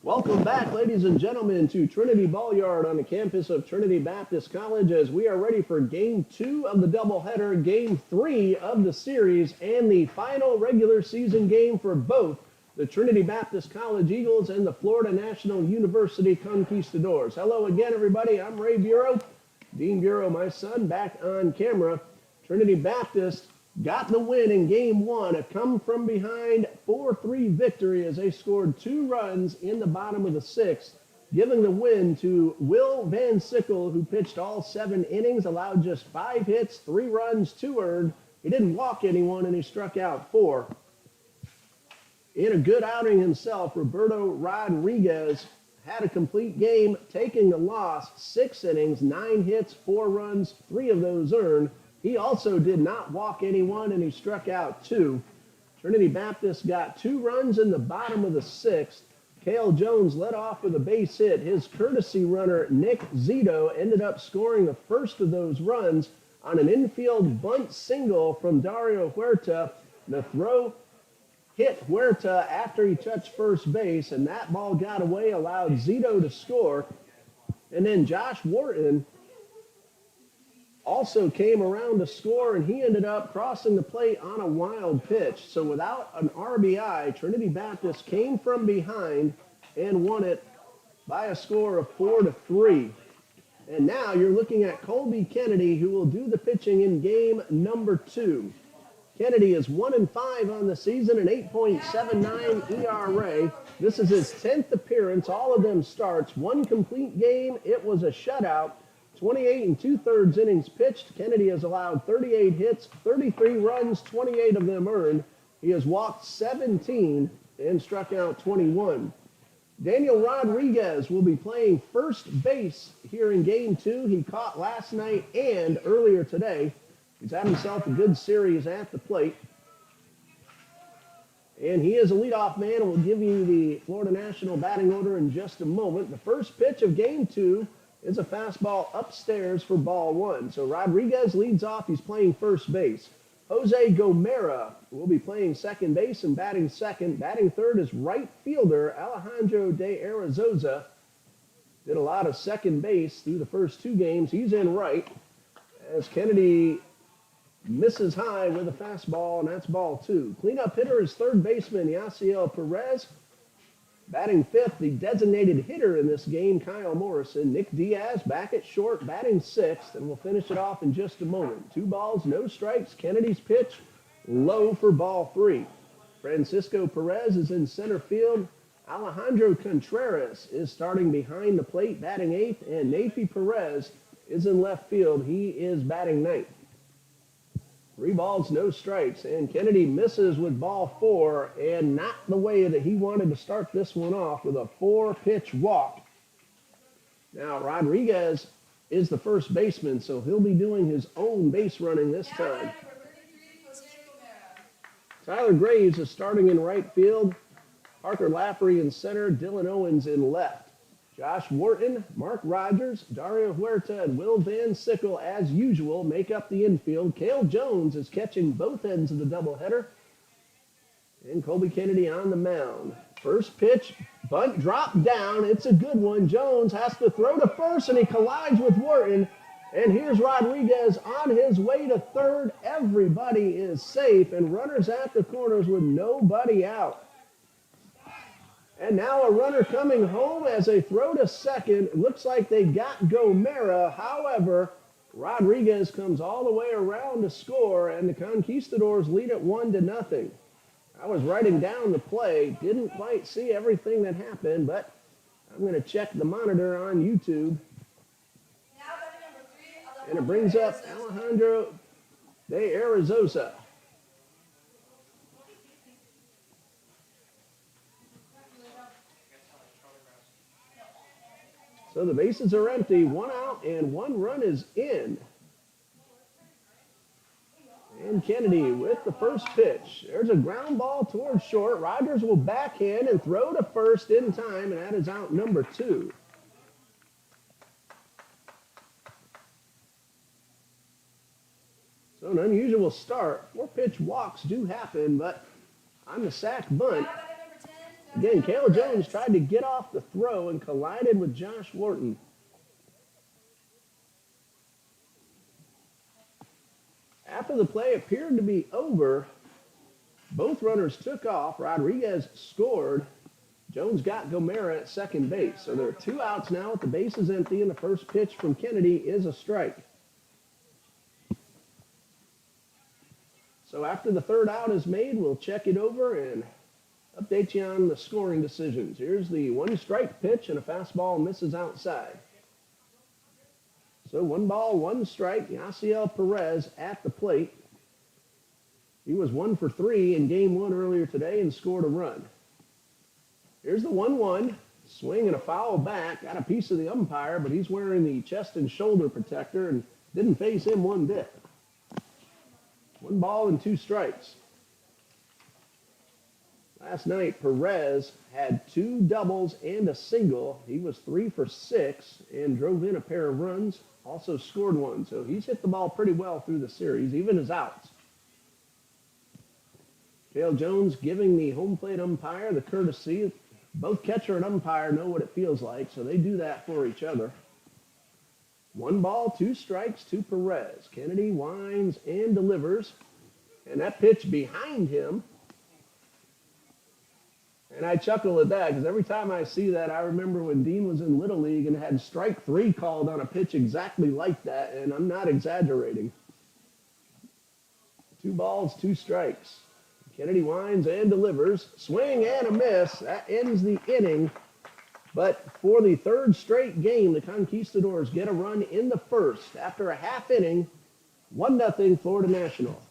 Welcome back, ladies and gentlemen, to Trinity Ball Yard on the campus of Trinity Baptist College as we are ready for Game 2 of the doubleheader, Game 3 of the series, and the final regular season game for both the Trinity Baptist College Eagles and the Florida National University Conquistadors. Hello again, everybody. I'm Ray Bureau. Dean Bureau, my son, back on camera. Trinity Baptist got the win in Game 1, a come-from-behind 4-3 victory as they scored 2 runs in the bottom of the 6th, giving the win to Will Van Sickle, who pitched all 7 innings, allowed just 5 hits, 3 runs, 2 earned. He didn't walk anyone, and he struck out 4. In a good outing himself, Roberto Rodriguez had a complete game, taking the loss, 6 innings, 9 hits, 4 runs, 3 of those earned. He also did not walk anyone, and he struck out 2. Trinity Baptist got 2 runs in the bottom of the 6th. Cale Jones led off with a base hit. His courtesy runner, Nick Zito, ended up scoring the first of those runs on an infield bunt single from Dario Huerta. The throw hit Huerta after he touched first base, and that ball got away, allowed Zito to score. And then Josh Wharton also came around to score, and he ended up crossing the plate on a wild pitch. So without an RBI, Trinity Baptist came from behind and won it by a score of 4-3. And now you're looking at Colby Kennedy, who will do the pitching in game number 2. Kennedy is 1-5 on the season, an 8.79 ERA. This is his 10th appearance, all of them starts, 1 complete game. It was a shutout. 28 2/3 innings pitched. Kennedy has allowed 38 hits, 33 runs, 28 of them earned. He has walked 17 and struck out 21. Daniel Rodriguez will be playing first base here in Game 2. He caught last night and earlier today. He's had himself a good series at the plate. And he is a leadoff man, and we'll give you the Florida National batting order in just a moment. The first pitch of Game 2 is a fastball upstairs for ball 1. So Rodriguez leads off. He's playing first base. Jose Gomera will be playing second base and batting second. Batting third is right fielder Alejandro de Arazosa. Did a lot of second base through the first 2 games. He's in right as Kennedy misses high with a fastball, and that's ball 2. Cleanup hitter is third baseman Yasiel Perez. Batting fifth, the designated hitter in this game, Kyle Morrison. Nick Diaz back at short, batting sixth, and we'll finish it off in just a moment. 2 balls, no strikes. Kennedy's pitch, low for ball 3. Francisco Perez is in center field. Alejandro Contreras is starting behind the plate, batting 8th, and Nafi Perez is in left field. He is batting 9th. 3 balls, no strikes, and Kennedy misses with ball 4, and not the way that he wanted to start this one off with a 4-pitch walk. Now, Rodriguez is the first baseman, so he'll be doing his own base running this time. Tyler Graves is starting in right field. Parker Lafferty in center, Dylan Owens in left. Josh Wharton, Mark Rogers, Dario Huerta, and Will Van Sickle, as usual, make up the infield. Cale Jones is catching both ends of the doubleheader. And Colby Kennedy on the mound. First pitch, bunt dropped down. It's a good one. Jones has to throw to first, and he collides with Wharton. And here's Rodriguez on his way to third. Everybody is safe, and runners at the corners with nobody out. And now a runner coming home as they throw to second. It looks like they got Gomera. However, Rodriguez comes all the way around to score, and the Conquistadors lead it 1-0. I was writing down the play. Didn't quite see everything that happened, but I'm going to check the monitor on YouTube. And it brings up Alejandro de Arazosa. So the bases are empty, 1 out, and 1 run is in. And Kennedy with the first pitch. There's a ground ball towards short. Rogers will backhand and throw to first in time, and that is out number 2. So an unusual start. 4-pitch walks do happen, but on the sack bunt, Again, Cale Jones tried to get off the throw and collided with Josh Wharton. After the play appeared to be over, both runners took off. Rodriguez scored. Jones got Gomera at second base. So there are 2 outs now with the bases empty, and the first pitch from Kennedy is a strike. So after the third out is made, we'll check it over and update you on the scoring decisions. Here's the 1-strike pitch, and a fastball misses outside. So 1 ball, 1 strike. Yasiel Perez at the plate. He was 1 for 3 in game 1 earlier today and scored a run. Here's the 1-1. Swing and a foul back. Got a piece of the umpire, but he's wearing the chest and shoulder protector and didn't phase him one bit. 1 ball and 2 strikes. Last night, Perez had 2 doubles and a single. He was 3 for 6 and drove in a pair of runs. Also scored 1. So he's hit the ball pretty well through the series, even his outs. Cale Jones giving the home plate umpire the courtesy. Both catcher and umpire know what it feels like, so they do that for each other. 1 ball, 2 strikes to Perez. Kennedy winds and delivers. And that pitch behind him. And I chuckle at that because every time I see that, I remember when Dean was in Little League and had strike 3 called on a pitch exactly like that, and I'm not exaggerating. 2 balls, 2 strikes. Kennedy winds and delivers. Swing and a miss. That ends the inning. But for the 3rd straight game, the Conquistadors get a run in the first. After a half inning, 1-0 Florida National.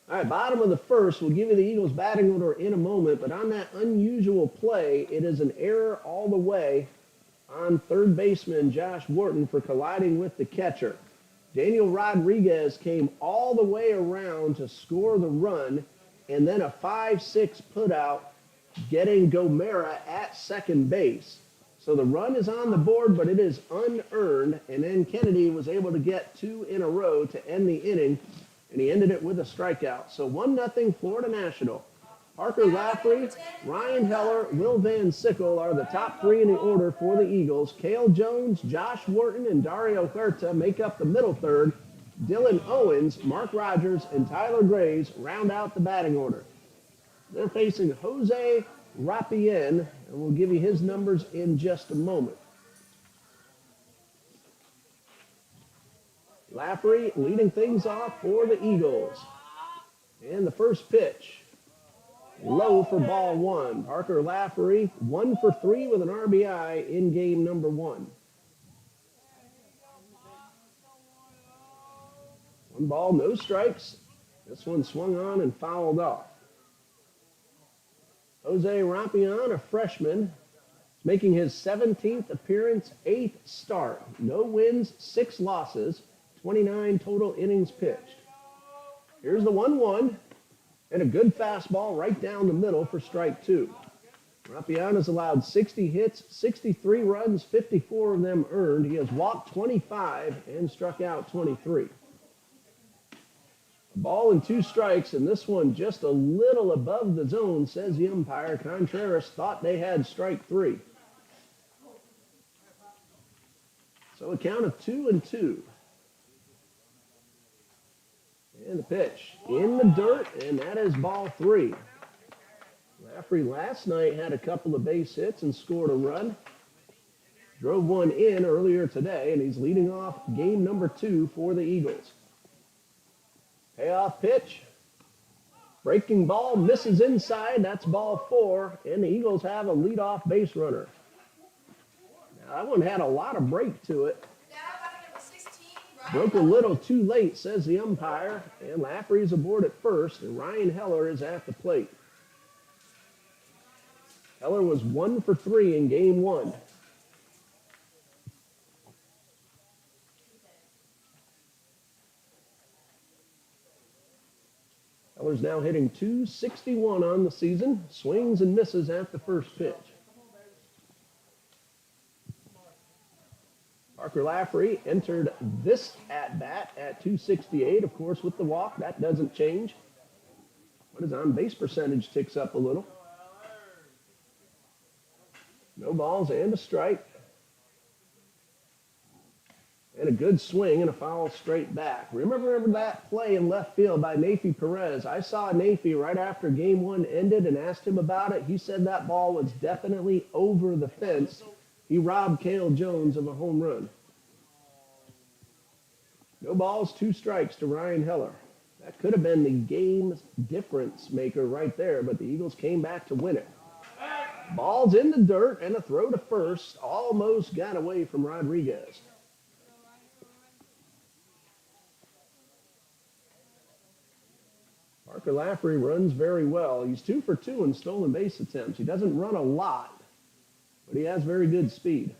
All right, bottom of the first. We'll give you the Eagles batting order in a moment, but on that unusual play, it is an error all the way on third baseman Josh Wharton for colliding with the catcher. Daniel Rodriguez came all the way around to score the run, and then a 5-6 putout getting Gomera at second base. So the run is on the board, but it is unearned, and then Kennedy was able to get 2 in a row to end the inning, and he ended it with a strikeout. So 1-0 Florida National. Parker Lafferty, Ryan Heller, Will Van Sickle are the top 3 in the order for the Eagles. Cale Jones, Josh Wharton, and Dario Huerta make up the middle third. Dylan Owens, Mark Rogers, and Tyler Graves round out the batting order. They're facing Jose Rapien, and we'll give you his numbers in just a moment. Lafferty leading things off for the Eagles. And the first pitch, low for ball 1. Parker Lafferty, 1 for 3 with an RBI in game number 1. 1 ball, no strikes. This one swung on and fouled off. Jose Rapien, a freshman, making his 17th appearance, 8th start. No wins, 6 losses, 29 total innings pitched. Here's the 1-1, and a good fastball right down the middle for strike 2. Rapian has allowed 60 hits, 63 runs, 54 of them earned. He has walked 25 and struck out 23. A ball and 2 strikes, and this one just a little above the zone, says the umpire. Contreras thought they had strike 3. So a count of 2-2. And the pitch in the dirt, and that is ball 3. Laffrey last night had a couple of base hits and scored a run. Drove one in earlier today, and he's leading off game number 2 for the Eagles. Payoff pitch. Breaking ball misses inside. That's ball 4, and the Eagles have a leadoff base runner. Now, that one had a lot of break to it. Broke a little too late, says the umpire, and Laffrey is aboard at first, and Ryan Heller is at the plate. Heller was 1 for 3 in game 1. Heller's now hitting .261 on the season. Swings and misses at the first pitch. Parker Laffrey entered this at-bat at .268. Of course, with the walk, that doesn't change. But his on-base percentage ticks up a little. No balls and a strike. And a good swing and a foul straight back. Remember that play in left field by Nafi Perez? I saw Nafi right after game 1 ended and asked him about it. He said that ball was definitely over the fence. He robbed Cale Jones of a home run. No balls, 2 strikes to Ryan Heller. That could have been the game difference maker right there, but the Eagles came back to win it. Ball's in the dirt, and a throw to first. Almost got away from Rodriguez. Parker Laffrey runs very well. He's 2 for 2 in stolen base attempts. He doesn't run a lot, but he has very good speed.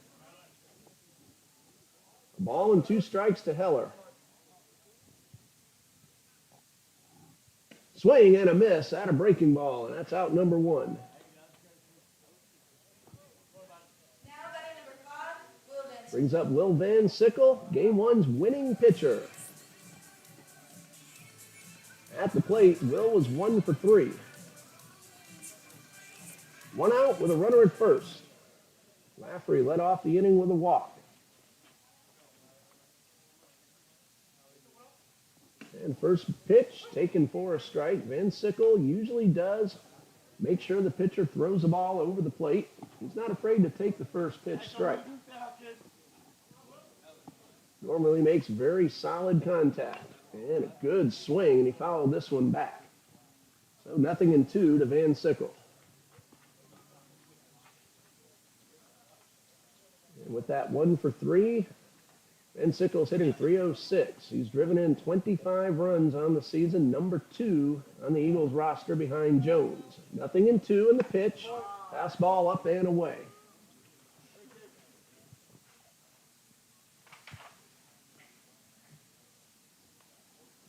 A ball and 2 strikes to Heller. Swing and a miss at a breaking ball, and that's out number 1. Brings up Will Van Sickle, game 1's winning pitcher. At the plate, Will was 1 for 3. 1 out with a runner at first. Laffrey led off the inning with a walk. And first pitch taken for a strike. Van Sickle usually does make sure the pitcher throws the ball over the plate. He's not afraid to take the first pitch strike. Normally makes very solid contact. And a good swing, and he fouled this one back. So 0-2 to Van Sickle. And with that 1 for 3, Van Sickle's hitting .306. He's driven in 25 runs on the season, number 2 on the Eagles roster behind Jones. 0-2 in the pitch. Fastball up and away.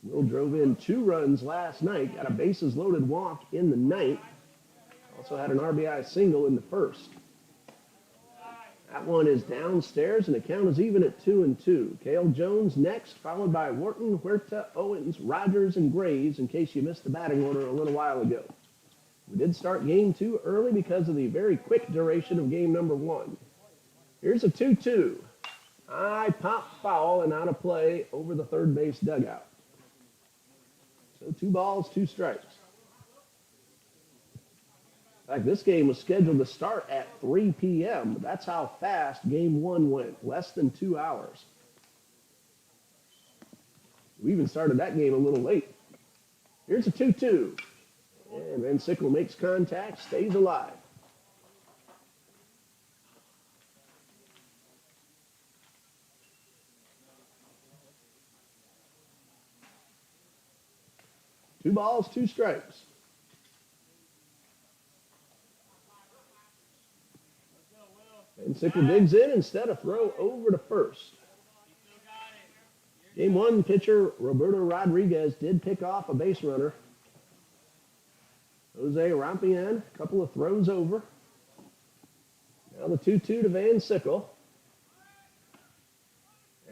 Will drove in 2 runs last night, got a bases loaded walk in the 9th. Also had an RBI single in the 1st. That one is downstairs, and the count is even at 2-2. Cale Jones next, followed by Wharton, Huerta, Owens, Rogers, and Graves, in case you missed the batting order a little while ago. We did start game 2 early because of the very quick duration of game number 1. Here's a 2-2. High pop foul and out of play over the third base dugout. So 2 balls, 2 strikes. In fact, this game was scheduled to start at 3 p.m. That's how fast game 1 went, less than 2 hours. We even started that game a little late. Here's a 2-2. And Van Sickle makes contact, stays alive. Two balls, 2 strikes. And Sickle digs in instead of throw over to first. Game 1, pitcher Roberto Rodriguez did pick off a base runner. Jose Rampian, a couple of throws over. Now the 2-2 to Van Sickle.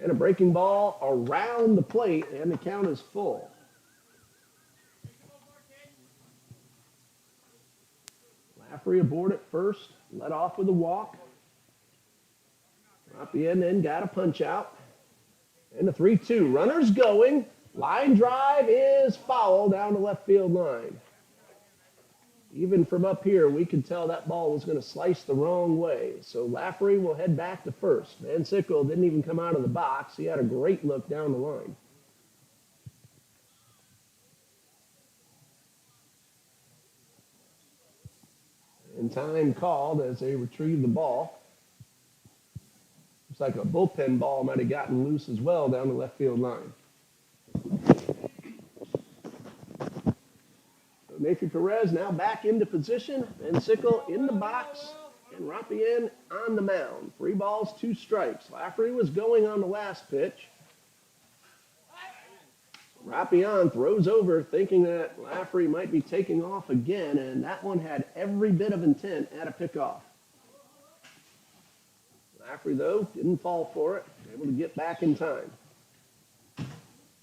And a breaking ball around the plate, and the count is full. Lafferty aboard at first, led off with a walk. Rapien then got a punch out. And the 3-2. Runners going. Line drive is foul down the left field line. Even from up here, we could tell that ball was going to slice the wrong way. So Lafferty will head back to first. Van Sickle didn't even come out of the box. He had a great look down the line. And time called as they retrieve the ball. Looks like a bullpen ball might have gotten loose as well down the left field line. So Nathan Perez now back into position. Van Sickle in the box. And Rapien on the mound. 3 balls, 2 strikes. Lafferty was going on the last pitch. Rapien throws over thinking that Lafferty might be taking off again, and that one had every bit of intent at a pickoff. Lafferty, though, didn't fall for it. Able to get back in time.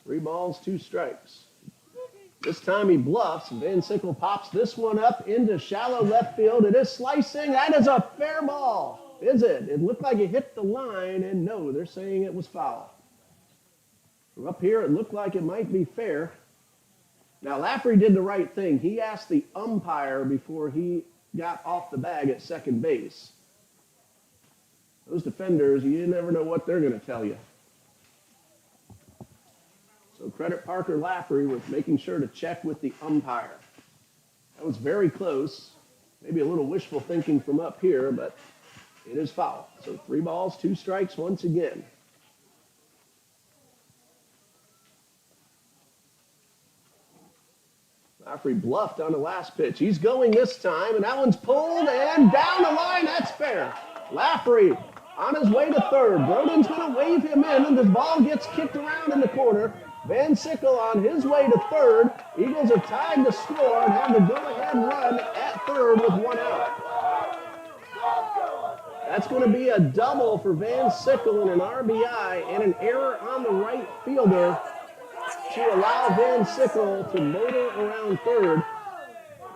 3 balls, 2 strikes. This time he bluffs. Van Sickle pops this one up into shallow left field. It is slicing. That is a fair ball. Is it? It looked like it hit the line, and no, they're saying it was foul. From up here, it looked like it might be fair. Now, Lafferty did the right thing. He asked the umpire before he got off the bag at second base. Those defenders, you never know what they're going to tell you. So credit Parker Lafferty with making sure to check with the umpire. That was very close. Maybe a little wishful thinking from up here, but it is foul. So 3 balls, 2 strikes once again. Lafferty bluffed on the last pitch. He's going this time, and that one's pulled, and down the line. That's fair. Lafferty on his way to third. Broden's going to wave him in, and the ball gets kicked around in the corner. Van Sickle on his way to third. Eagles are tied to score and have the go-ahead run at third with 1 out. That's going to be a double for Van Sickle and an RBI and an error on the right fielder to allow Van Sickle to motor around third.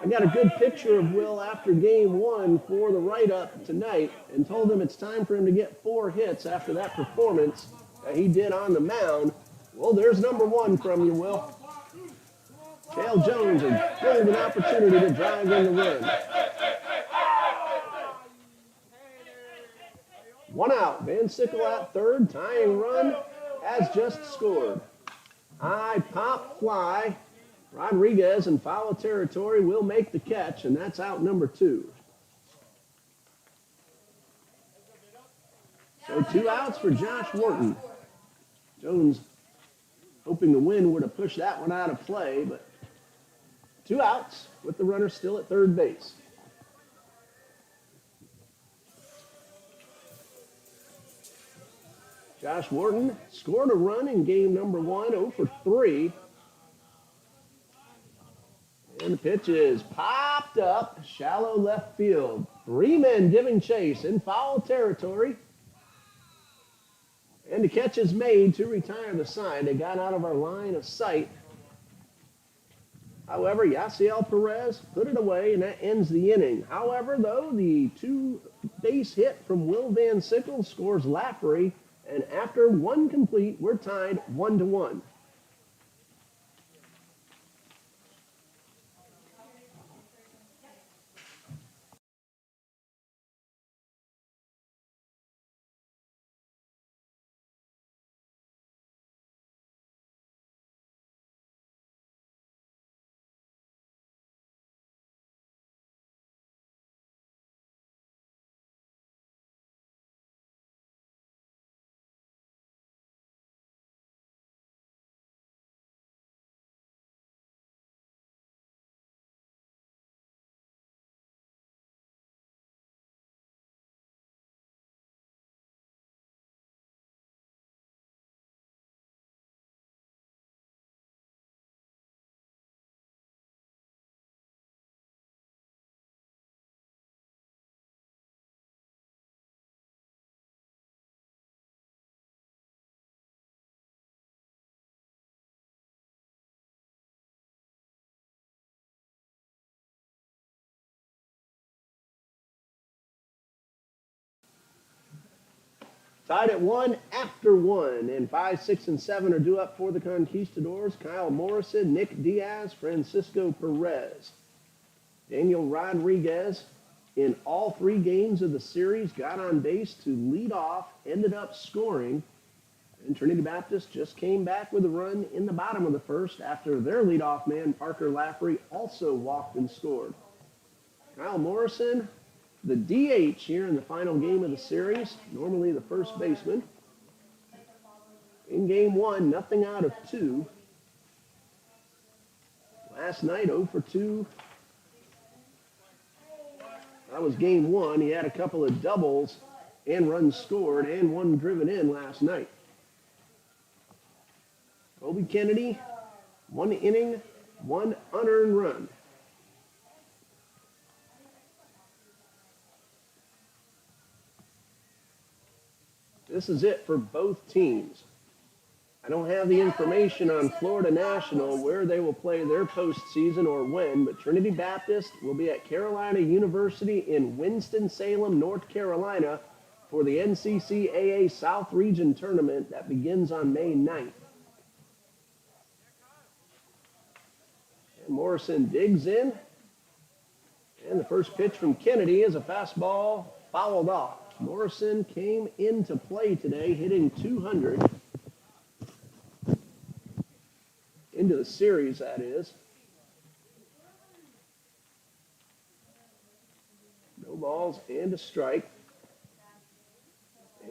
I got a good picture of Will after game 1 for the write-up tonight and told him it's time for him to get 4 hits after that performance that he did on the mound. Well, there's number 1 from you, Will. Cale Jones a golden opportunity to drive in the run. 1 out. Van Sickle at third. Tying run has just scored. High pop fly. Rodriguez in foul territory will make the catch, and that's out number 2. So 2 outs for Josh Wharton. Jones hoping the wind would have pushed that one out of play, but 2 outs with the runner still at third base. Josh Wharton scored a run in game number 1, 0 for 3. And the pitch is popped up, shallow left field. 3 men giving chase in foul territory. And the catch is made to retire the side. They got out of our line of sight. However, Yasiel Perez put it away, and that ends the inning. However, though, the 2-base hit from Will Van Sickle scores Lafferty. And after 1 complete, we're tied 1-1. Tied at 1 after 1, and 5, 6, and 7 are due up for the Conquistadors. Kyle Morrison, Nick Diaz, Francisco Perez. Daniel Rodriguez, in all 3 games of the series, got on base to lead off, ended up scoring. And Trinity Baptist just came back with a run in the bottom of the first after their leadoff man, Parker Lafferty, also walked and scored. Kyle Morrison, the DH here in the final game of the series, normally the first baseman. In game 1, nothing out of 2. Last night, 0 for 2. That was game 1. He had a couple of doubles and runs scored and 1 driven in last night. Kobe Kennedy, 1 inning, 1 unearned run. This is it for both teams. I don't have the information on Florida National, where they will play their postseason or when, but Trinity Baptist will be at Carolina University in Winston-Salem, North Carolina for the NCCAA South Region Tournament that begins on May 9th. And Morrison digs in, and the first pitch from Kennedy is a fastball fouled off. Morrison came into play today, hitting 200. Into the series, that is. No balls and a strike.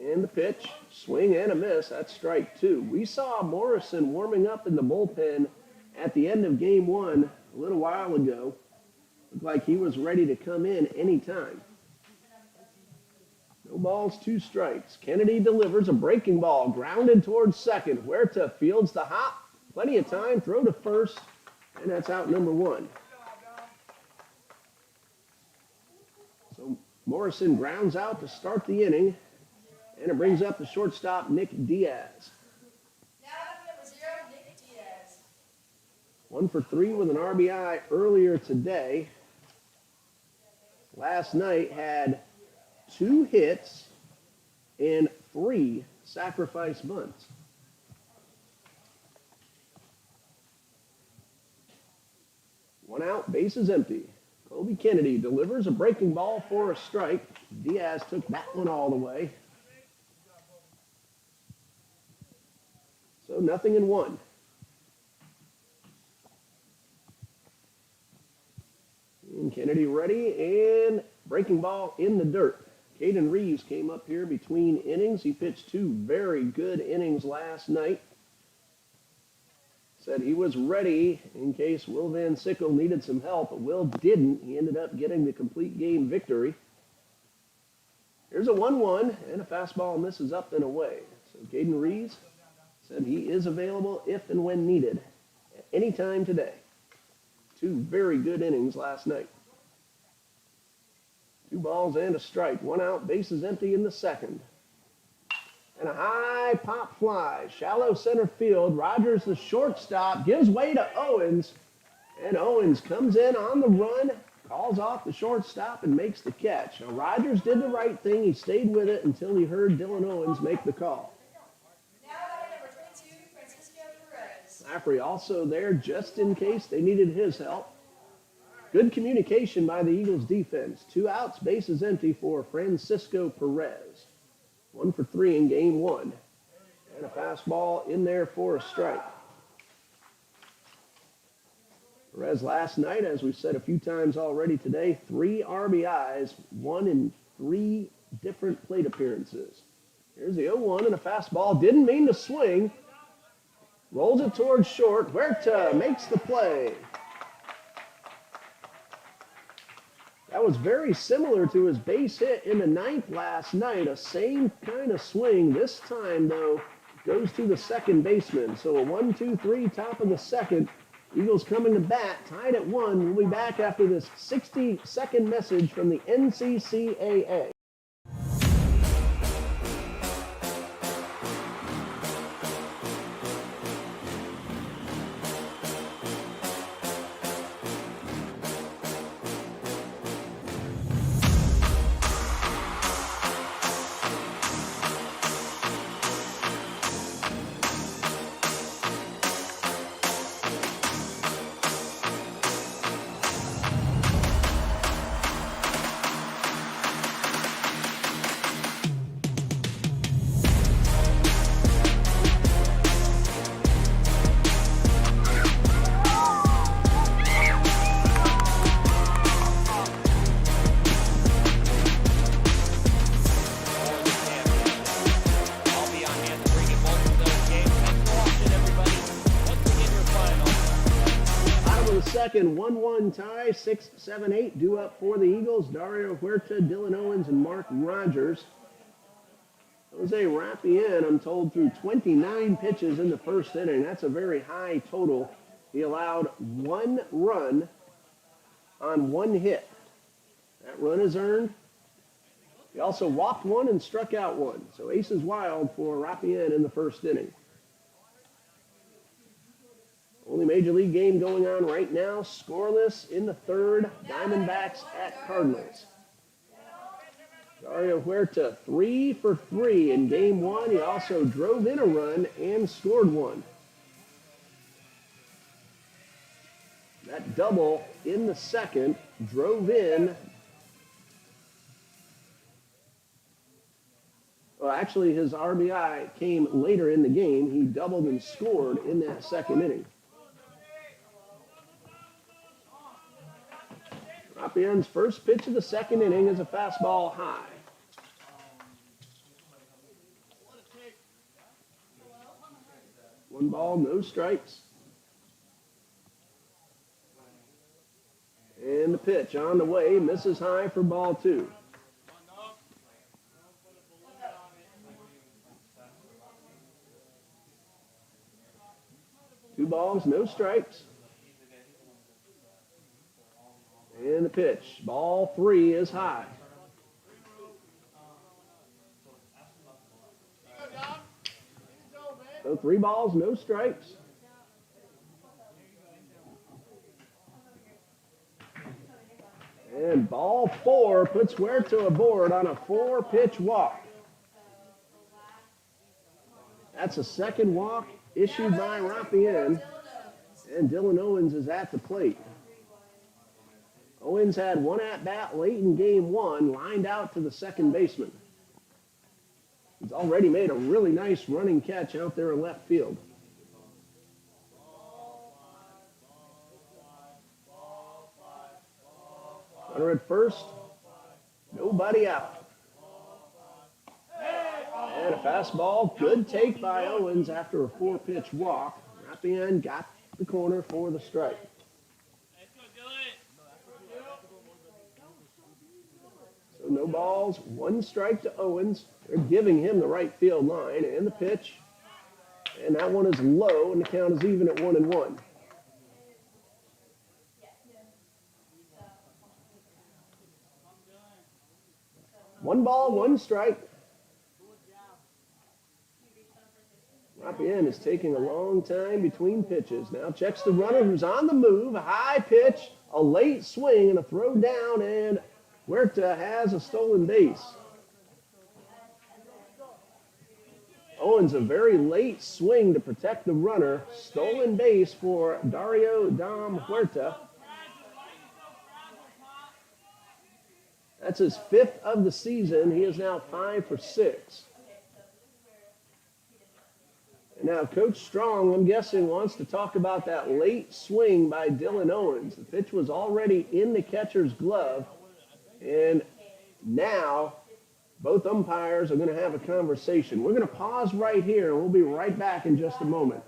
And the pitch, swing and a miss. That's strike 2. We saw Morrison warming up in the bullpen at the end of game 1 a little while ago. Looked like he was ready to come in anytime. No balls, 2 strikes. Kennedy delivers a breaking ball, grounded towards second. Huerta fields the hop. Plenty of time, throw to first, and that's out number 1. So Morrison grounds out to start the inning, and it brings up the shortstop, Nick Diaz. Now number 0, Nick Diaz. 1 for 3 with an RBI earlier today. Last night had 2 hits and 3 sacrifice bunts. One out, bases empty. Kobe Kennedy delivers a breaking ball for a strike. Diaz took that one all the way. So 0-1. And Kennedy ready, and breaking ball in the dirt. Caden Reeves came up here between innings. He pitched 2 very good innings last night. Said he was ready in case Will Van Sickle needed some help, but Will didn't. He ended up getting the complete game victory. Here's a 1-1, and a fastball misses up and away. So Caden Reeves said he is available if and when needed at any time today. 2 very good innings last night. 2 balls and a strike. 1 out, bases empty in the second. And a high pop fly, shallow center field. Rogers, the shortstop, gives way to Owens. And Owens comes in on the run, calls off the shortstop, and makes the catch. Now, Rogers did the right thing. He stayed with it until he heard Dylan Owens make the call. Now number 22, Francisco Perez. Lafferty also there just in case they needed his help. Good communication by the Eagles defense. 2 outs, bases empty for Francisco Perez. 1 for 3 in game 1. And a fastball in there for a strike. Perez last night, as we've said a few times already today, 3 RBIs, 1 in 3 different plate appearances. Here's the 0-1 and a fastball. Didn't mean to swing. Rolls it towards short. Huerta makes the play. That was very similar to his base hit in the 9th last night. A same kind of swing. This time, though, goes to the second baseman. So a 1-2-3, top of the second. Eagles coming to bat, tied at 1. We'll be back after this 60-second message from the NCCAA. second, 1-1 tie, 6, 7, 8 due up for the Eagles. Dario Huerta, Dylan Owens, and Mark Rogers. Jose Rapien, I'm told, threw 29 pitches in the first inning. That's a very high total. He allowed 1 run on 1 hit. That run is earned. He also walked 1 and struck out 1. So aces wild for Rapien in the first inning. Only Major League game going on right now. Scoreless in the third. Diamondbacks at Cardinals. Dario Huerta, 3 for 3 in game 1. He also drove in a run and scored 1. That double in the second drove in. Well, actually, his RBI came later in the game. He doubled and scored in that second inning. Rapien's first pitch of the second inning is a fastball high. One ball, no strikes. And the pitch on the way, misses high for ball 2. Two balls, no strikes. And the pitch, ball 3 is high. So 3 balls, no strikes. And ball 4 puts Huerta aboard on a 4-pitch walk. That's a second walk issued by Rapien. And Dylan Owens is at the plate. Owens had 1 at-bat late in game 1, lined out to the second baseman. He's already made a really nice running catch out there in left field. Runner at first, nobody out. And a fastball, good take by Owens after a 4-pitch walk. Rapien got the corner for the strike. So no balls, 1 strike to Owens. They're giving him the right field line and the pitch. And that one is low, and the count is even at 1-1. One ball, 1 strike. Rapien is taking a long time between pitches. Now checks the runner who's on the move. A high pitch, a late swing, and a throw down, and Huerta has a stolen base. Owens, a very late swing to protect the runner. Stolen base for Dario Dom Huerta. That's his 5th of the season. He is now 5 for 6. And now Coach Strong, I'm guessing, wants to talk about that late swing by Dylan Owens. The pitch was already in the catcher's glove. And now both umpires are going to have a conversation. We're going to pause right here, and we'll be right back in just a moment.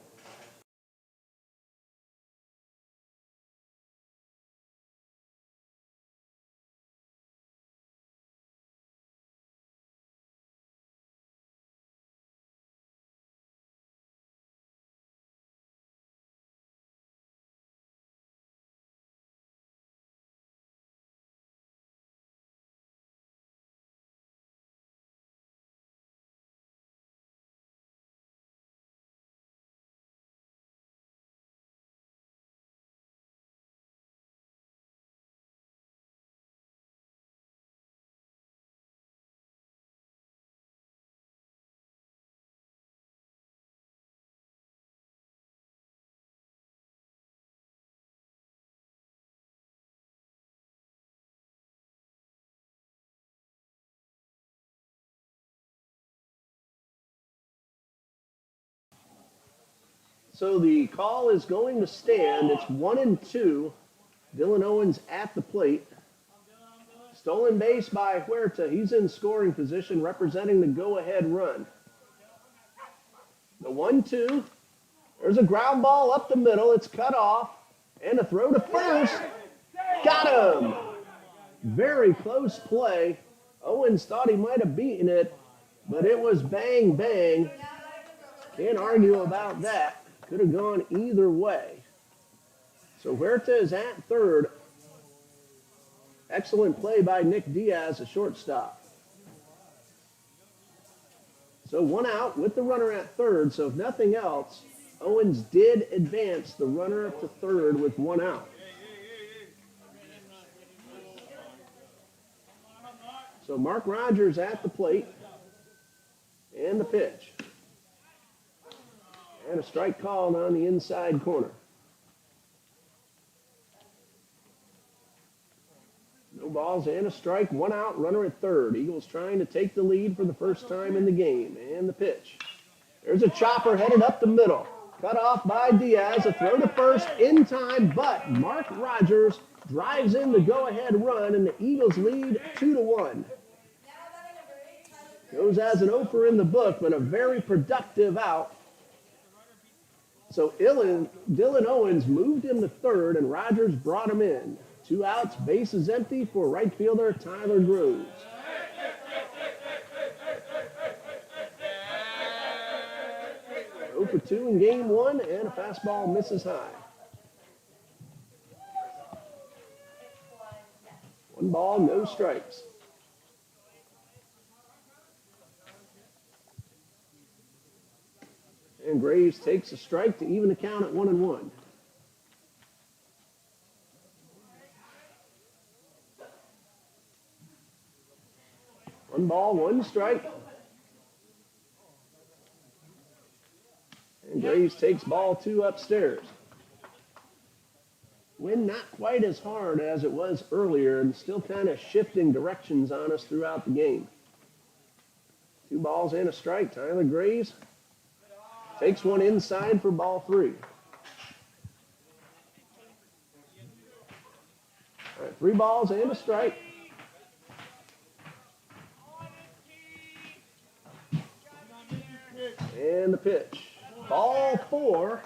So the call is going to stand. It's 1-2. Dylan Owens at the plate. Stolen base by Huerta. He's in scoring position representing the go-ahead run. The 1-2. There's a ground ball up the middle. It's cut off. And a throw to first. Got him. Very close play. Owens thought he might have beaten it, but it was bang, bang. Can't argue about that. Could have gone either way. So Huerta is at third. Excellent play by Nick Diaz, a shortstop. So one out with the runner at third. So if nothing else, Owens did advance the runner to third with one out. So Mark Rogers at the plate. And the pitch. And a strike called on the inside corner. No balls and a strike, one out, runner at third. Eagles trying to take the lead for the first time in the game. And the pitch. There's a chopper headed up the middle. Cut off by Diaz. A throw to first in time, but Mark Rogers drives in the go-ahead run, and the Eagles lead 2-1. Goes as an opener in the book, but a very productive out. So Dylan Owens moved him to third, and Rogers brought him in. 2 outs, bases empty for right fielder Tyler Groves. For 2 in game 1, and a fastball misses high. 1 ball, no strikes. And Graves takes a strike to even the count at 1-1. One ball, one strike. And Graves takes ball 2 upstairs. Wind not quite as hard as it was earlier, and still kind of shifting directions on us throughout the game. 2 balls and a strike. Tyler Graves takes one inside for ball 3. All right, 3 balls and a strike. And the pitch. Ball 4.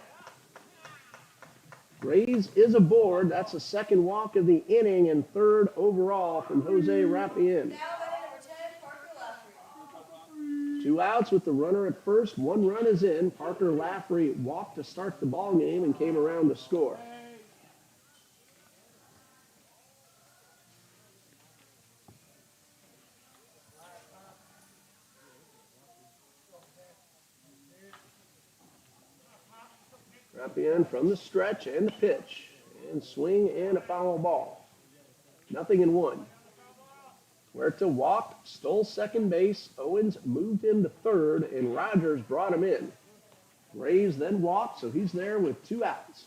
Graves is aboard. That's the second walk of the inning and third overall from Jose Rapien. 2 outs with the runner at first. 1 run is in. Parker Lafferty walked to start the ball game and came around to score. Rapien from the stretch and the pitch. And swing and a foul ball. 0-1. Huerta walked, stole second base. Owens moved him to third, and Rogers brought him in. Graves then walked, so he's there with 2 outs.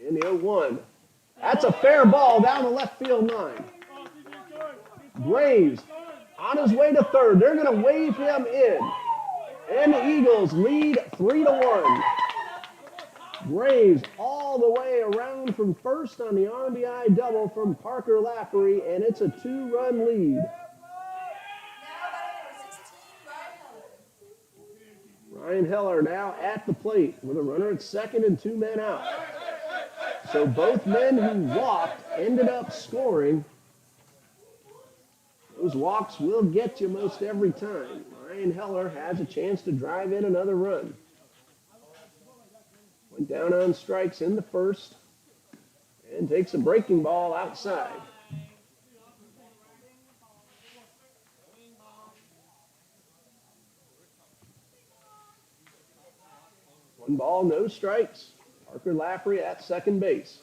And the 0-1. That's a fair ball down the left field line. Graves on his way to third. They're going to wave him in. And the Eagles lead 3-1. Graves all the way around from first on the RBI double from Parker Lafferty, and it's a 2-run lead. Ryan Heller now at the plate with a runner at second and 2 men out. So both men who walked ended up scoring. Those walks will get you most every time. Ryan Heller has a chance to drive in another run. Went down on strikes in the first and takes a breaking ball outside. One ball, no strikes. Parker Lafferty at second base.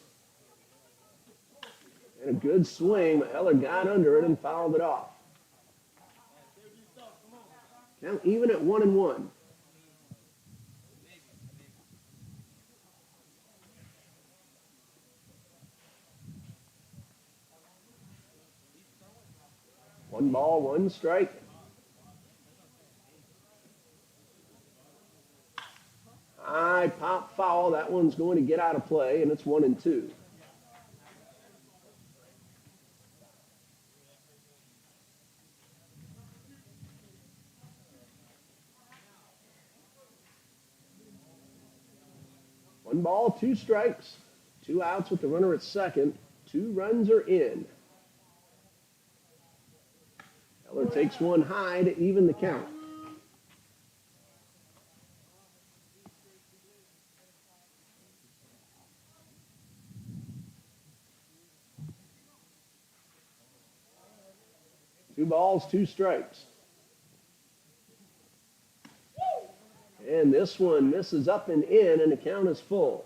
And a good swing, but Heller got under it and fouled it off. Now even at 1-1. One ball, one strike. High pop foul. That one's going to get out of play, and it's 1-2. One ball, two strikes, two outs with the runner at second. 2 runs are in. Heller takes one high to even the count. Two balls, two strikes. And this one misses up and in, and the count is full.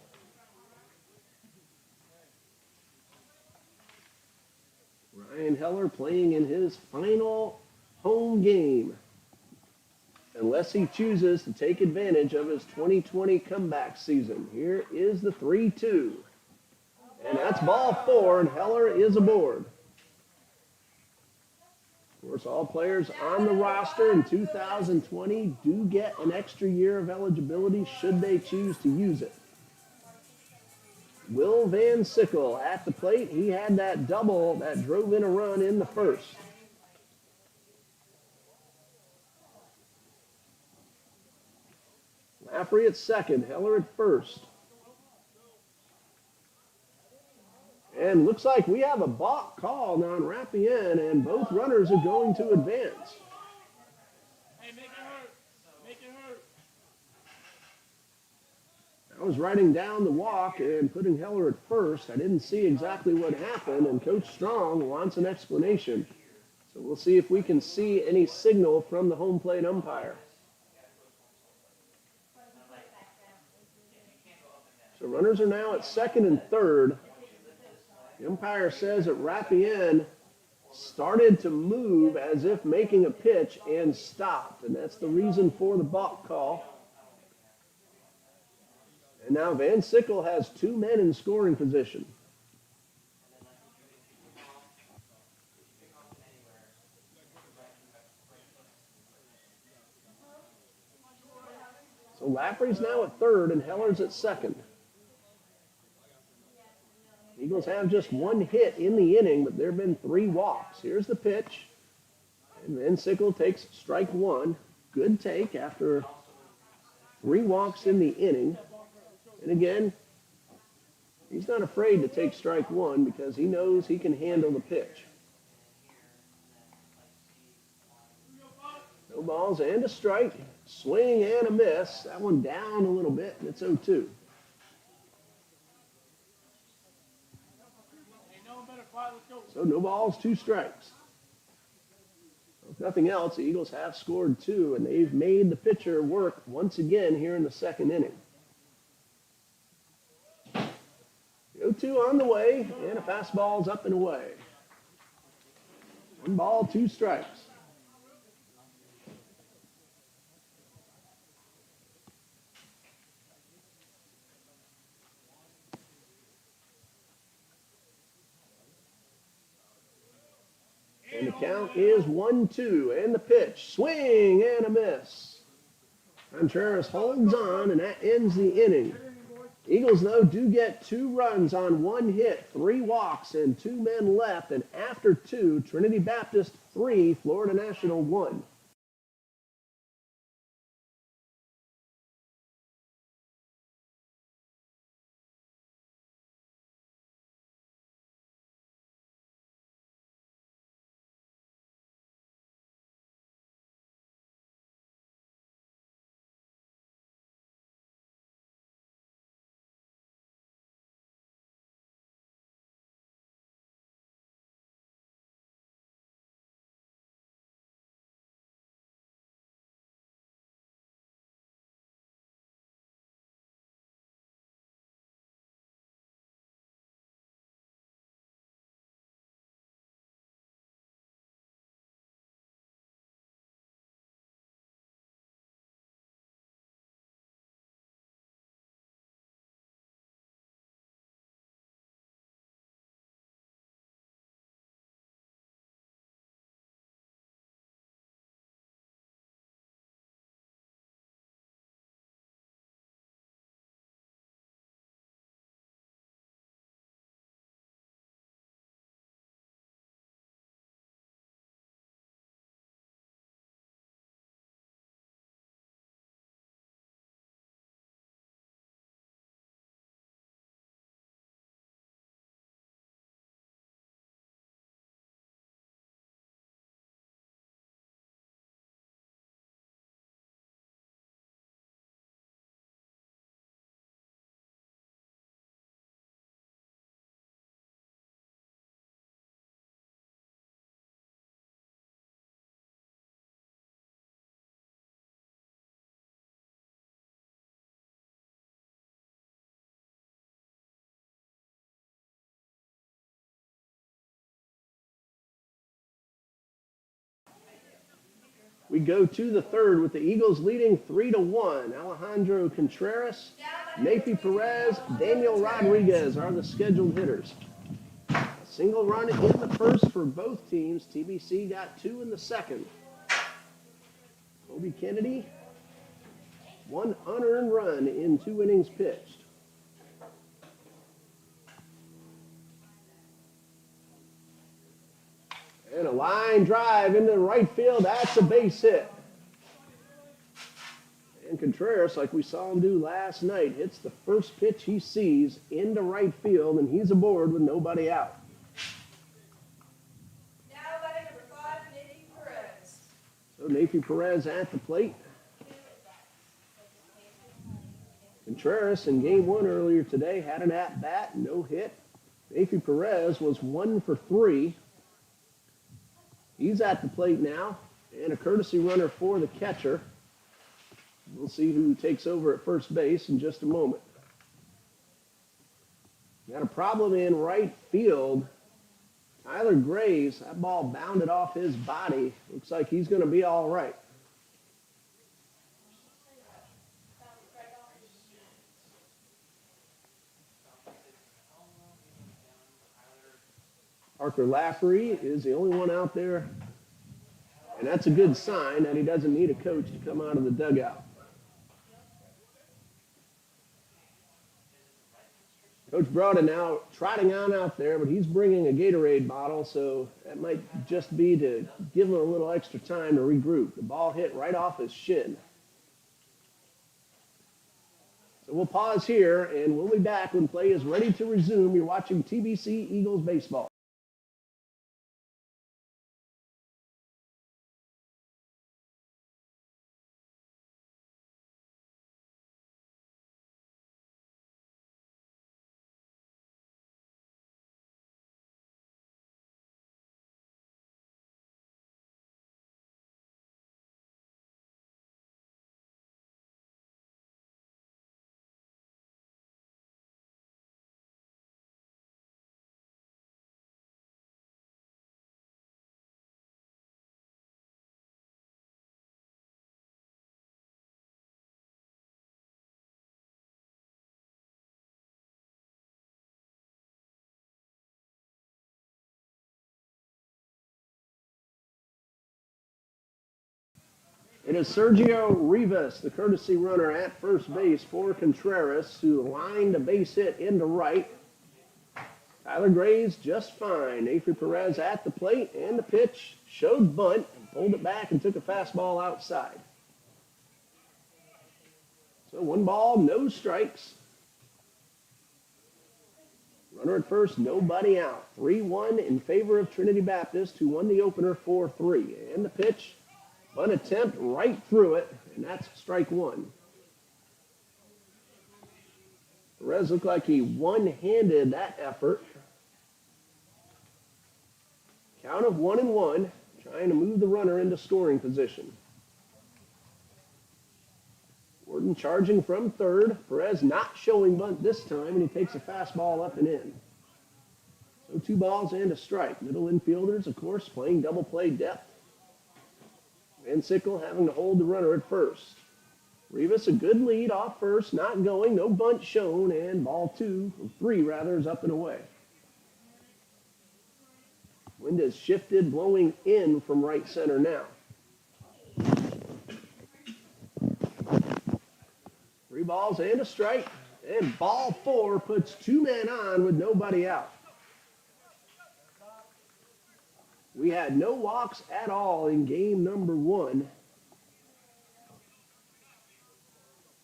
Ryan Heller playing in his final home game, unless he chooses to take advantage of his 2020 comeback season. Here is the 3-2. And that's ball 4, and Heller is aboard. Of course, all players on the roster in 2020 do get an extra year of eligibility should they choose to use it. Will Van Sickle at the plate. He had that double that drove in a run in the first. Laffrey at second, Heller at first. And looks like we have a balk called on Rapien, and both runners are going to advance. Hey, make it hurt. Make it hurt. I was writing down the walk and putting Heller at first. I didn't see exactly what happened, and Coach Strong wants an explanation. So we'll see if we can see any signal from the home plate umpire. So runners are now at second and third. The umpire says that Rapien started to move as if making a pitch and stopped, and that's the reason for the balk call. And now Van Sickle has 2 men in scoring position. So Laffrey's now at third and Heller's at second. Eagles have just 1 hit in the inning, but there have been 3 walks. Here's the pitch. And Van Sickle takes strike 1. Good take after 3 walks in the inning. And again, he's not afraid to take strike 1 because he knows he can handle the pitch. No balls and a strike. Swing and a miss. That one down a little bit, and it's 0-2. So no balls, 2 strikes. If nothing else, the Eagles have scored 2, and they've made the pitcher work once again here in the second inning. 0-2 on the way, and a fastball's up and away. 1 ball, 2 strikes. And the count is 1-2, and the pitch, swing and a miss. Contreras holds on, and that ends the inning. Eagles, though, do get 2 runs on 1 hit, 3 walks, and 2 men left. And after 2, Trinity Baptist 3, Florida National 1. We go to the third with the Eagles leading 3-1. Alejandro Contreras, Nafi Perez, Daniel Rodriguez are the scheduled hitters. A single run in the first for both teams. TBC got 2 in the second. Kobe Kennedy, 1 unearned run in 2 innings pitched. And a line drive into right field. That's a base hit. And Contreras, like we saw him do last night, hits the first pitch he sees into right field, and he's aboard with nobody out. Now batting number 5, Nafi Perez. So Nafi Perez at the plate. Contreras in game 1 earlier today had an at-bat, no hit. Nafi Perez was 1 for 3. He's at the plate now, and a courtesy runner for the catcher. We'll see who takes over at first base in just a moment. Got a problem in right field. Tyler Graves, that ball bounded off his body. Looks like he's going to be all right. Parker Lafferty is the only one out there, and that's a good sign that he doesn't need a coach to come out of the dugout. Coach Broda now trotting on out there, but he's bringing a Gatorade bottle, so that might just be to give him a little extra time to regroup. The ball hit right off his shin. So we'll pause here, and we'll be back when play is ready to resume. You're watching TBC Eagles baseball. It is Sergio Rivas, the courtesy runner at first base for Contreras, who lined a base hit into right. Tyler Graves just fine. Nafi Perez at the plate, and the pitch showed bunt, and pulled it back and took a fastball outside. So 1 ball, no strikes. Runner at first, nobody out. 3-1 in favor of Trinity Baptist, who won the opener 4-3. And the pitch, bunt attempt right through it, and that's strike 1. Perez looked like he one-handed that effort. Count of 1-1, trying to move the runner into scoring position. Gordon charging from third. Perez not showing bunt this time, and he takes a fastball up and in. So 2 balls and a strike. Middle infielders, of course, playing double play depth. Van Sickle having to hold the runner at first. Rivas a good lead off first, not going, no bunt shown, and ball 2, or 3 rather, is up and away. Wind has shifted, blowing in from right center now. 3 balls and a strike, and ball 4 puts 2 men on with nobody out. We had no walks at all in game number 1.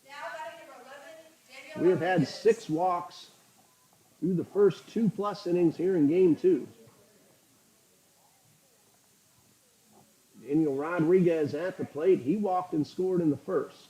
Now batting number 11, Daniel We have had Rodriguez. 6 walks through the first 2+ innings here in game 2. Daniel Rodriguez at the plate. He walked and scored in the first.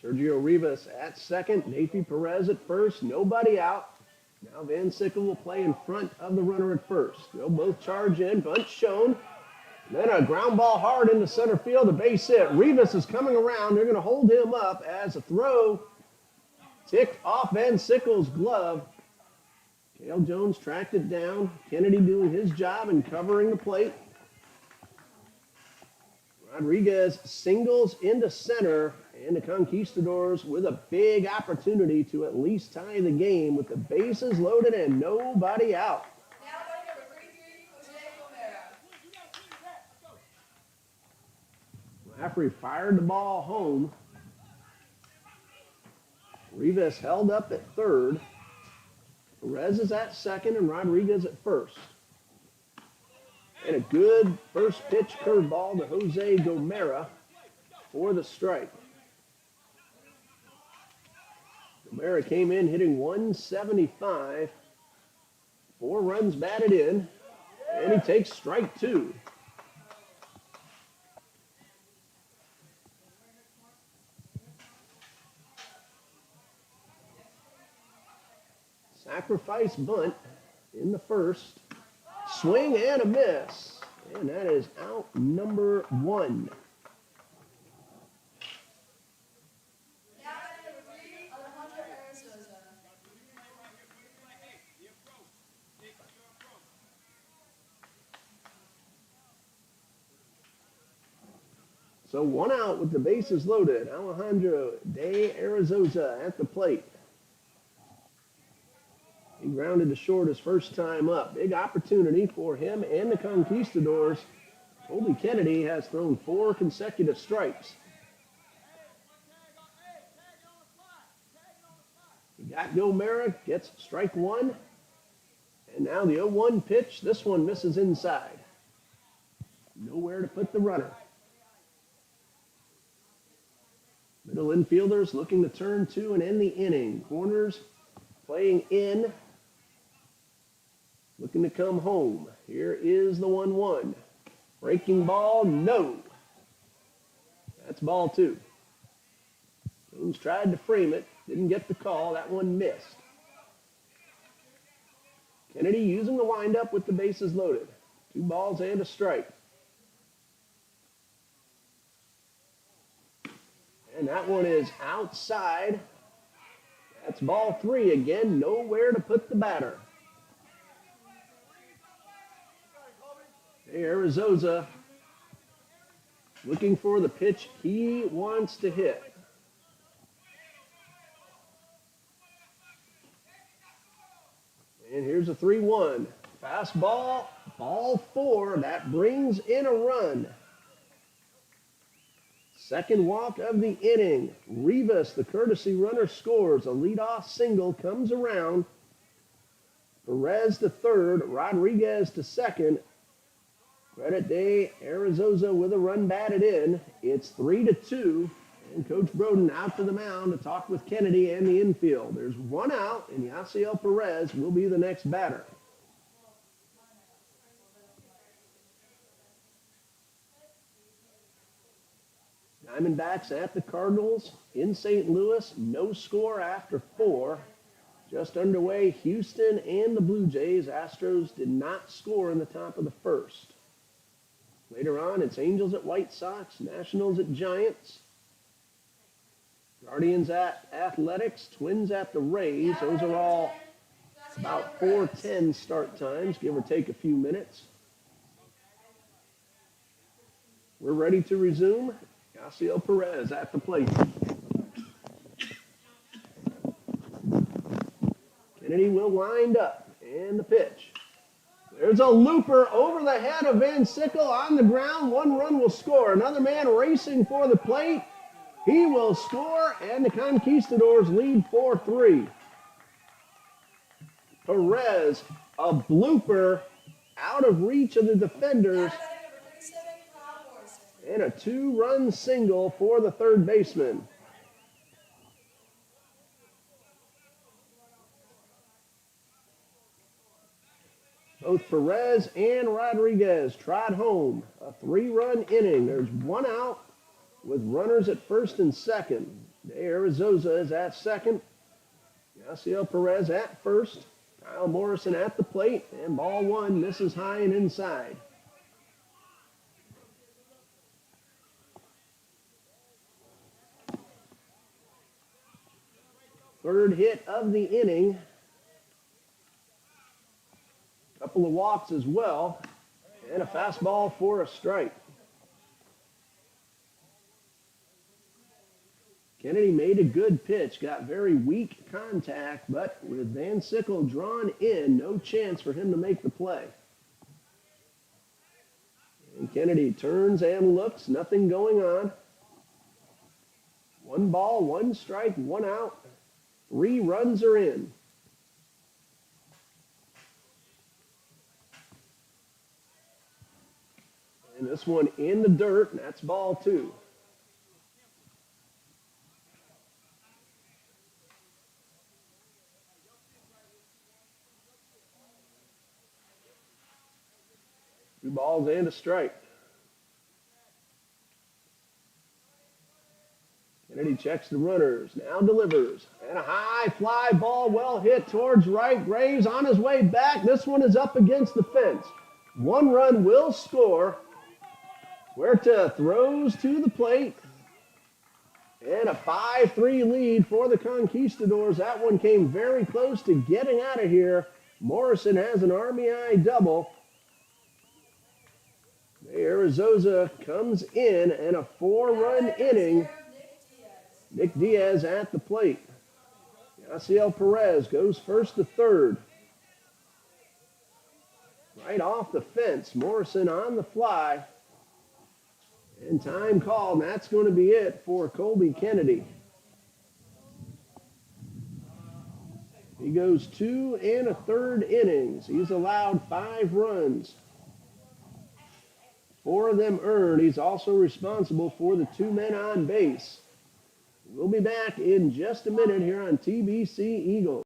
Sergio Rivas at second. Nafi Perez at first. Nobody out. Now Van Sickle will play in front of the runner at first. They'll both charge in. Bunt shown. Then a ground ball hard into center field, the base hit. Rivas is coming around. They're going to hold him up as a throw ticked off Van Sickles' glove. Cale Jones tracked it down. Kennedy doing his job and covering the plate. Rodriguez singles into center, and the Conquistadors with a big opportunity to at least tie the game with the bases loaded and nobody out. Now batting number 33, Jose Romero. Lafferty fired the ball home. Rivas held up at third. Perez is at second and Rodriguez at first. And a good first pitch curveball to Jose Gomera for the strike. Gomera came in hitting 175. 4 runs batted in. And he takes strike 2. Sacrifice bunt in the first. Swing and a miss. And that is out number 1. Now batting number 3, Alejandro Arizosa. So 1 out with the bases loaded. Alejandro de Arizosa at the plate. He grounded to short his first time up. Big opportunity for him and the Conquistadors. Colby Kennedy has thrown 4 consecutive strikes. He got Gomera, gets strike 1. And now the 0-1 pitch. This one misses inside. Nowhere to put the runner. Middle infielders looking to turn 2 and end the inning. Corners playing in. Looking to come home. Here is the 1-1. Breaking ball, no. That's ball 2. Jones tried to frame it. Didn't get the call. That one missed. Kennedy using the windup with the bases loaded. 2 balls and a strike. And that one is outside. That's ball 3 again. Nowhere to put the batter. Arizosa looking for the pitch he wants to hit. And here's a 3-1. Fastball, ball 4. That brings in a run. Second walk of the inning. Rivas, the courtesy runner, scores. A leadoff single comes around. Perez to third, Rodriguez to second. Credit de Arizosa with a run batted in. It's 3-2. And Coach Broden out to the mound to talk with Kennedy and the infield. There's 1 out, and Yasiel Perez will be the next batter. Diamondbacks at the Cardinals in St. Louis. No score after 4. Just underway, Houston and the Blue Jays. Astros did not score in the top of the first. Later on, it's Angels at White Sox, Nationals at Giants, Guardians at Athletics, Twins at the Rays. Those are all about 4:10 start times, give or take a few minutes. We're ready to resume. Yasiel Perez at the plate. Kennedy will wind up, and the pitch. There's a looper over the head of Van Sickle on the ground. 1 run will score. Another man racing for the plate. He will score, and the Conquistadors lead 4-3. Perez, a blooper out of reach of the defenders. Now batting number 37, Kyle Morrison. And a 2-run single for the third baseman. Both Perez and Rodriguez trot home. A 3-run inning. There's 1 out with runners at first and second. De Arizosa is at second. Yasiel Perez at first. Kyle Morrison at the plate. And ball 1 misses high and inside. Third hit of the inning. Couple of walks as well. And a fastball for a strike. Kennedy made a good pitch, got very weak contact, but with Van Sickle drawn in, no chance for him to make the play. And Kennedy turns and looks, nothing going on. 1 ball, 1 strike, 1 out. 3 runs are in. And this one in the dirt, and that's ball 2. Two balls and a strike. Kennedy checks the runners, now delivers. And a high fly ball, well hit towards right. Graves on his way back. This one is up against the fence. 1 run will score. Huerta throws to the plate. And a 5-3 lead for the Conquistadors. That one came very close to getting out of here. Morrison has an RBI double. Arizosa comes in and a 4-run inning. Nick Diaz at the plate. Yasiel Perez goes first to third. Right off the fence. Morrison on the fly. And time called, and that's going to be it for Colby Kennedy. He goes 2 1/3 innings. He's allowed 5 runs. 4 of them earned. He's also responsible for the 2 men on base. We'll be back in just a minute here on TBC Eagles.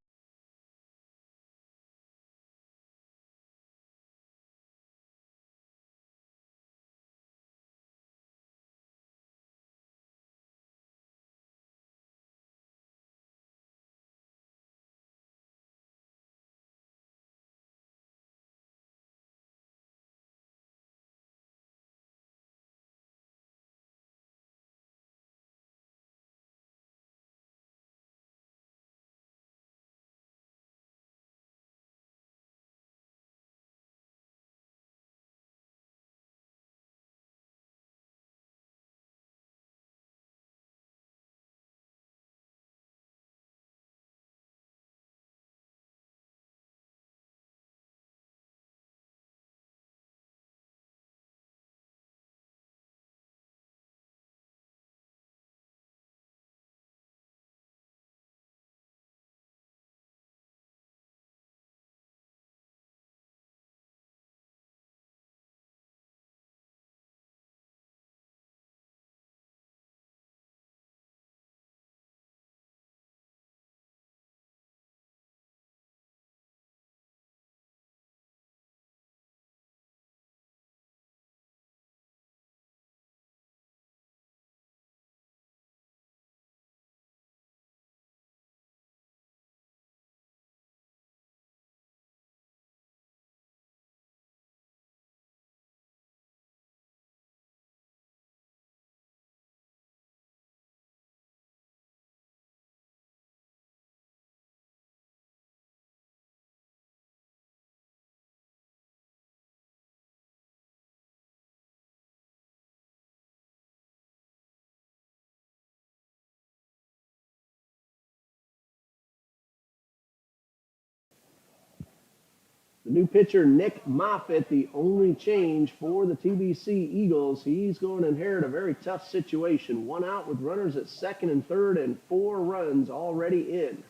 The new pitcher, Nick Moffitt, the only change for the TBC Eagles. He's going to inherit a very tough situation. 1 out with runners at second and third and 4 runs already in.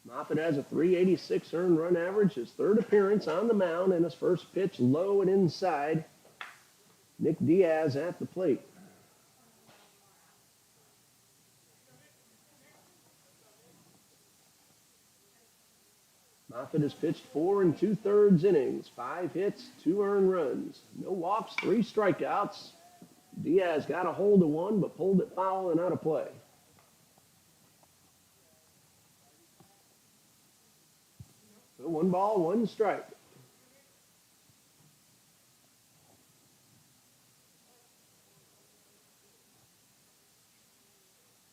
Moffitt has a .386 earned run average, his 3rd appearance on the mound, and his first pitch low and inside. Nick Diaz at the plate. Moffitt has pitched 4 2/3 innings, 5 hits, 2 earned runs, no walks, 3 strikeouts. Diaz got a hold of one, but pulled it foul and out of play. So 1 ball, 1 strike.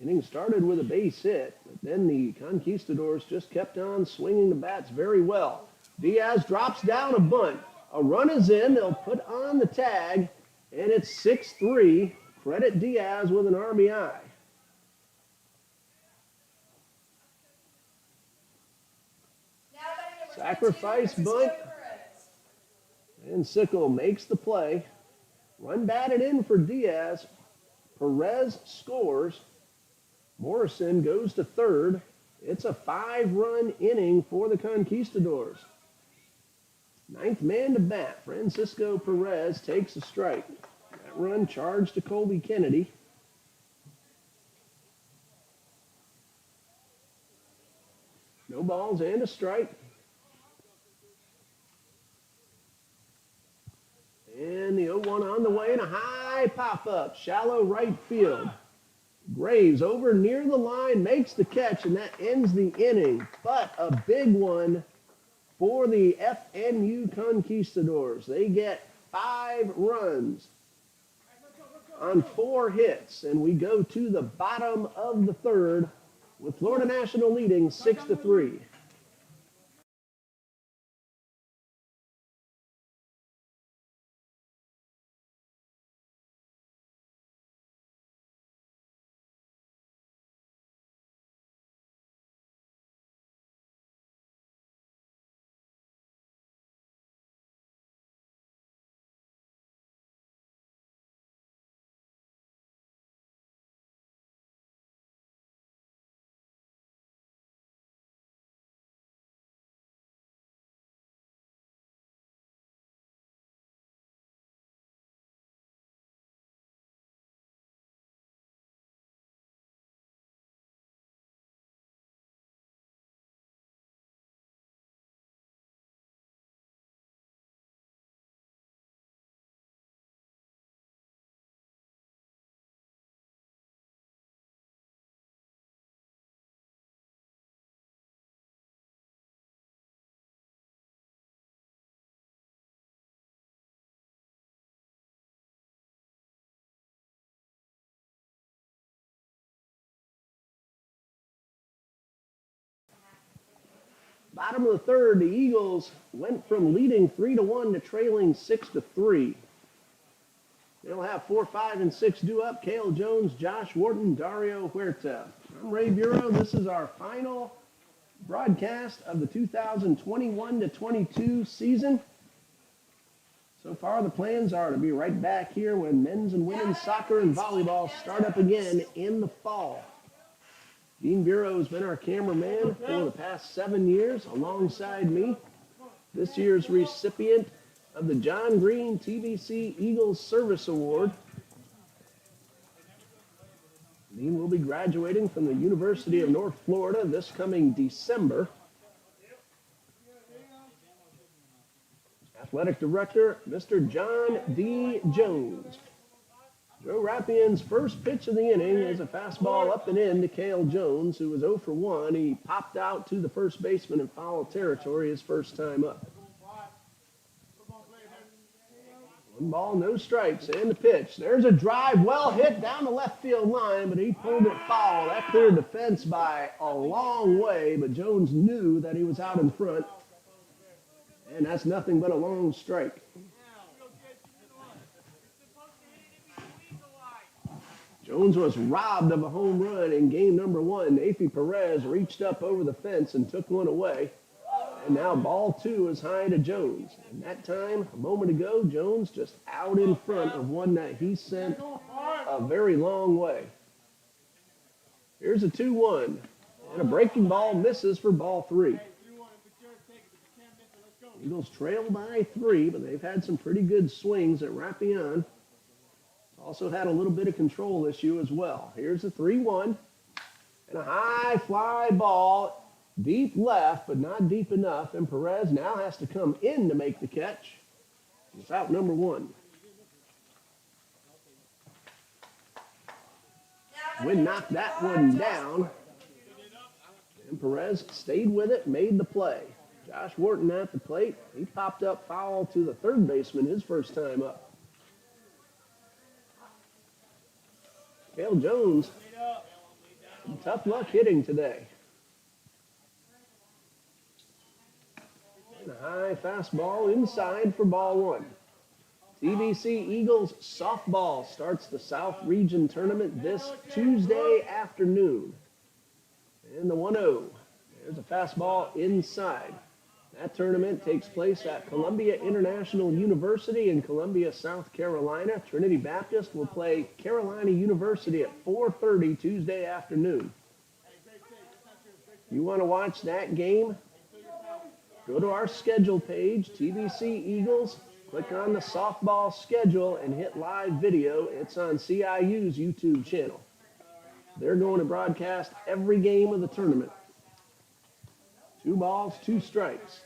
Inning started with a base hit, but then the Conquistadors just kept on swinging the bats very well. Diaz drops down a bunt. A run is in. They'll put on the tag, and it's 6-3. Credit Diaz with an RBI. Now batting number Sacrifice 22, bunt. Francisco Perez. And Sickle makes the play. Run batted in for Diaz. Perez scores. Morrison goes to third. It's a 5-run inning for the Conquistadors. Ninth man to bat, Francisco Perez takes a strike. That run charged to Colby Kennedy. No balls and a strike. And the 0-1 on the way and a high pop-up, shallow right field. Graves over near the line, makes the catch, and that ends the inning. But a big one for the FNU Conquistadors. They get 5 runs on 4 hits, and we go to the bottom of the third with Florida National leading 6-3. Bottom of the third, the Eagles went from leading 3-1 to trailing 6-3. They'll have 4, 5, and 6 due up. Cale Jones, Josh Wharton, Dario Huerta. I'm Ray Bureau. This is our final broadcast of the 2021-22 season. So far, the plans are to be right back here when men's and women's soccer and volleyball start up again in the fall. Dean Bureau has been our cameraman for the past 7 years alongside me. This year's recipient of the John Green TBC Eagles Service Award. Dean will be graduating from the University of North Florida this coming December. Athletic Director, Mr. John D. Jones. Joe Rappian's first pitch of the inning is a fastball up and in to Cale Jones, who was 0 for 1. He popped out to the first baseman in foul territory his first time up. 1 ball, no strikes, and the pitch. There's a drive, well hit down the left field line, but he pulled it foul. That cleared the fence by a long way, but Jones knew that he was out in front, and that's nothing but a long strike. Jones was robbed of a home run in game number 1. Afi Perez reached up over the fence and took one away. And now ball 2 is high to Jones. And that time, a moment ago, Jones just out in front of one that he sent a very long way. Here's a 2-1. And a breaking ball misses for ball 3. Eagles trail by 3, but they've had some pretty good swings at Rappian. Also had a little bit of control issue as well. Here's a 3-1. And a high fly ball, deep left, but not deep enough. And Perez now has to come in to make the catch. It's out number 1. Wynn knocked that one down. And Perez stayed with it, made the play. Josh Wharton at the plate. He popped up foul to the third baseman his first time up. Cale Jones Some tough luck hitting today. And a high fastball inside for ball one. TBC Eagles softball starts the South Region Tournament this Tuesday afternoon. And the 1-0. There's a fastball inside. That tournament takes place at Columbia International University in Columbia, South Carolina. Trinity Baptist will play Carolina University at 4:30 Tuesday afternoon. You want to watch that game? Go to our schedule page, TBC Eagles. Click on the softball schedule and hit live video. It's on CIU's YouTube channel. They're going to broadcast every game of the tournament. 2 balls, 2 strikes.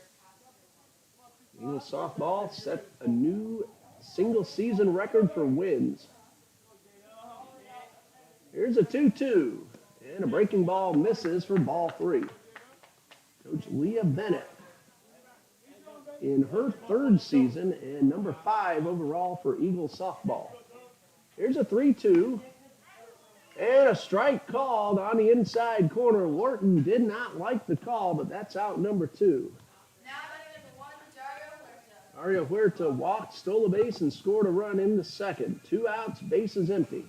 Eagles softball set a new single season record for wins. Here's a 2-2. And a breaking ball misses for ball 3. Coach Leah Bennett in her 3rd season and number 5 overall for Eagles softball. Here's a 3-2. And a strike called on the inside corner. Wharton did not like the call, but that's out number 2. Now batting number 1, Dario Huerta. Dario Huerta walked, stole a base, and scored a run in the second. 2 outs, bases empty.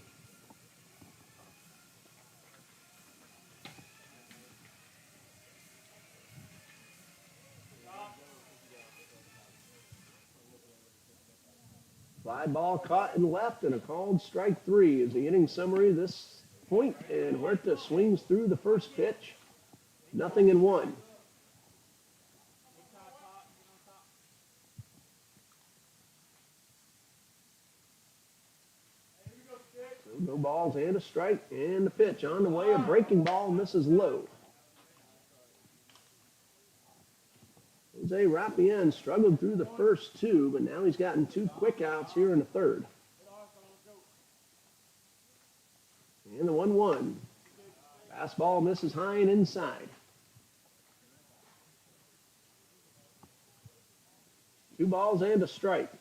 Fly ball caught in left and a called strike 3 is the inning summary this point, and Huerta swings through the first pitch. 0-1. So no balls and a strike, and the pitch on the way. A breaking ball misses low. Jose Rapien struggled through the first 2, but now he's gotten 2 quick outs here in the 3rd. And the 1-1. Fastball misses high and inside. 2 balls and a strike.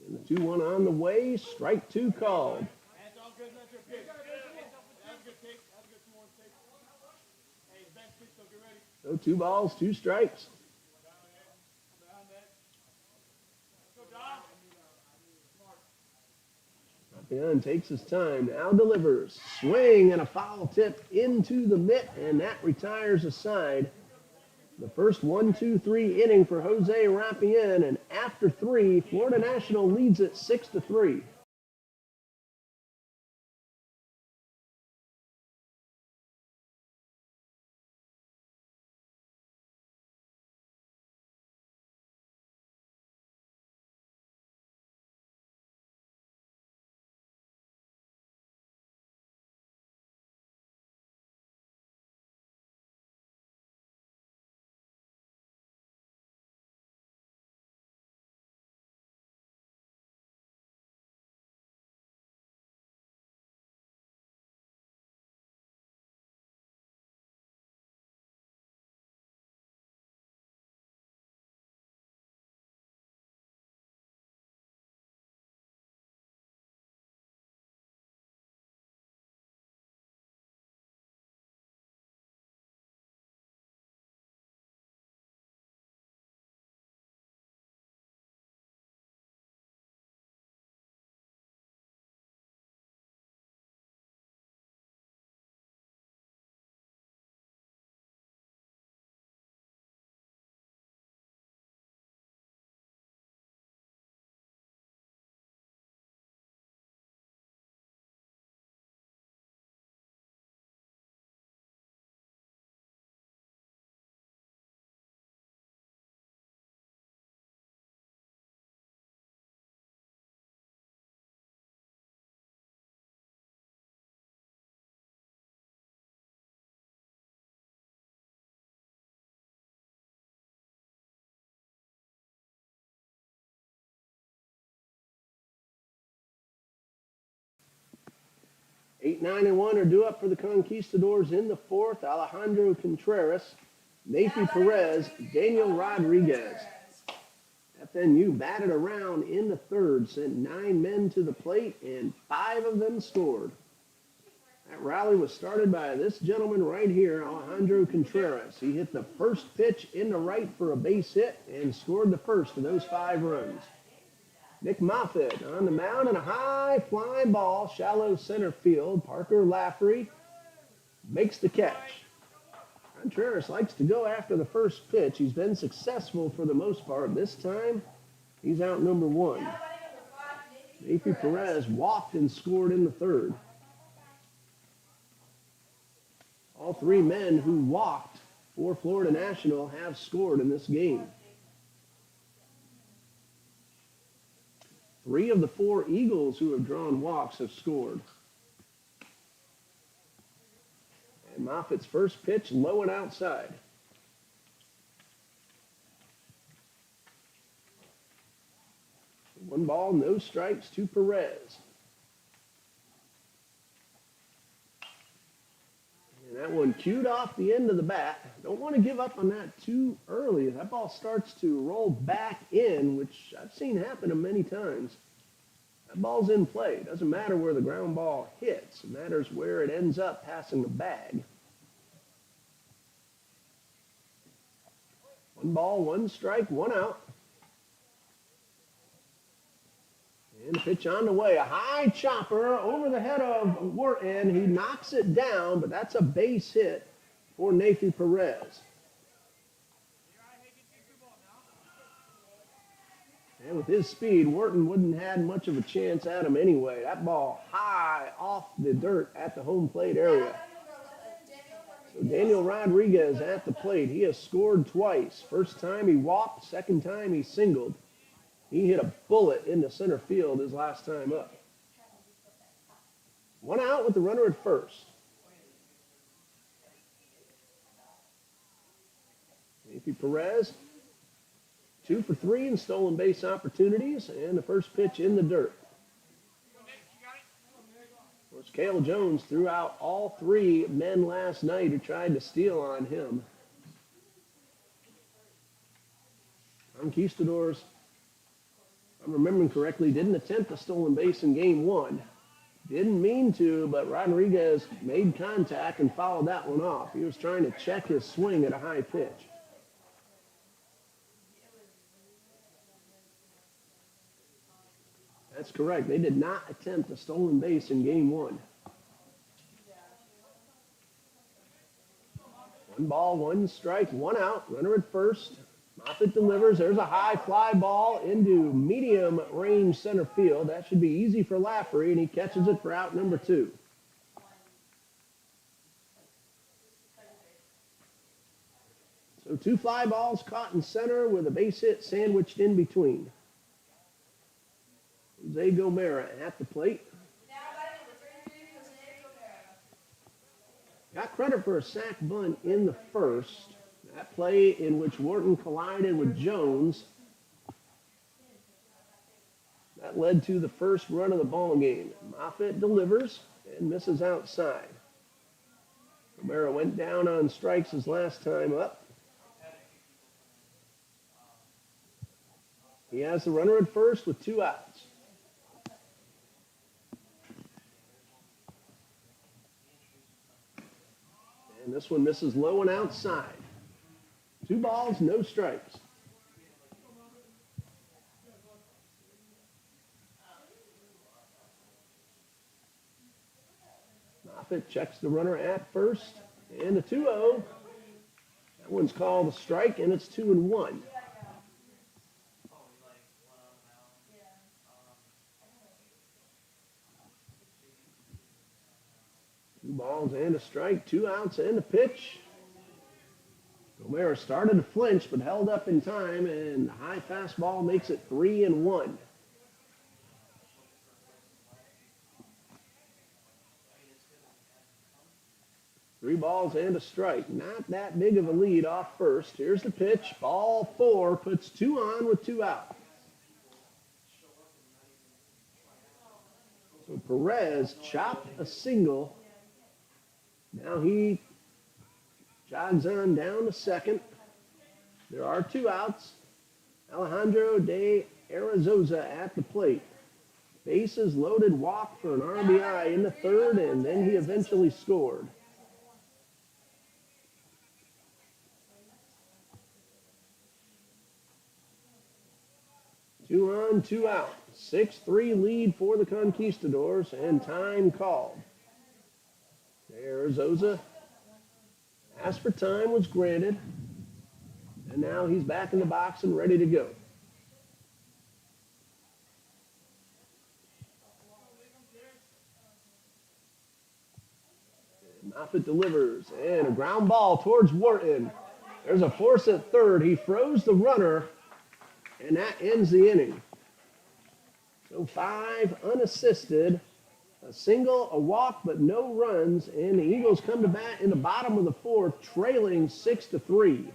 And the 2-1 on the way. Strike 2 called. So 2 balls, 2 strikes. Rapien takes his time, now delivers. Swing and a foul tip into the mitt, and that retires a side. The first 1-2-3 inning for Jose Rapien, and after 3, Florida National leads it 6-3. Eight, 9, and 1 are due up for the Conquistadors in the 4th. Alejandro Contreras, Nathan Perez, Daniel Rodriguez. At FNU batted around in the third, sent 9 men to the plate, and 5 of them scored. That rally was started by this gentleman right here, Alejandro Contreras. He hit the first pitch into right for a base hit and scored the first of those 5 runs. Nick Moffitt on the mound and a high fly ball, shallow center field. Parker Lafferty makes the catch. Contreras likes to go after the first pitch. He's been successful for the most part. This time, he's out number 1. Nathan Perez walked and scored in the third. All 3 men who walked for Florida National have scored in this game. 3 of the 4 Eagles who have drawn walks have scored. And Moffitt's first pitch low and outside. One ball, no strikes to Perez. And that one cued off the end of the bat. Don't want to give up on that too early. That ball starts to roll back in, which I've seen happen many times. That ball's in play. It doesn't matter where the ground ball hits. It matters where it ends up passing the bag. 1 ball, 1 strike, 1 out. And a pitch on the way. A high chopper over the head of Wharton. He knocks it down, but that's a base hit for Nathan Perez. And with his speed, Wharton wouldn't have had much of a chance at him anyway. That ball high off the dirt at the home plate area. So Daniel Rodriguez at the plate. He has scored twice. First time he walked, second time he singled. He hit a bullet into center field his last time up. 1 out with the runner at first. Nathan Perez, 2 for 3 in stolen base opportunities, and the first pitch in the dirt. Of course, Cale Jones threw out all 3 men last night who tried to steal on him. Conquistadors, if I'm remembering correctly, didn't attempt a stolen base in game 1. Didn't mean to, but Rodriguez made contact and fouled that one off. He was trying to check his swing at a high pitch. That's correct. They did not attempt a stolen base in game 1. 1 ball, 1 strike, 1 out. Runner at first. Moffitt delivers. There's a high fly ball into medium range center field. That should be easy for Lafferty, and he catches it for out number 2. So 2 fly balls caught in center with a base hit sandwiched in between. Jose Gomera at the plate. Got credit for a sac bunt in the first. That play in which Wharton collided with Jones. That led to the first run of the ball game. Moffitt delivers and misses outside. Gomera went down on strikes his last time up. He has the runner at first with 2 outs. And this one misses low and outside. 2 balls, no strikes. Moffitt checks the runner at first. And a 2-0. That one's called a strike, and it's 2-1. Two balls and a strike, 2 outs and a pitch. Gomera started to flinch but held up in time, and the high fastball makes it 3-1. Three balls and a strike. Not that big of a lead off first. Here's the pitch. Ball 4 puts 2 on with 2 out. So Perez chopped a single. Now he jogs on down to second. There are 2 outs. Alejandro de Arazosa at the plate. Bases loaded walk for an RBI in the third, and then he eventually scored. Two on, two out. 6-3 lead for the Conquistadors, and time called. Arazosa asked for time, was granted, and now he's back in the box and ready to go. Moffitt delivers, and a ground ball towards Wharton. There's a force at third. He froze the runner, and that ends the inning. So 5 unassisted, a single, a walk, but no runs, and the Eagles come to bat in the bottom of the fourth, trailing 6-3.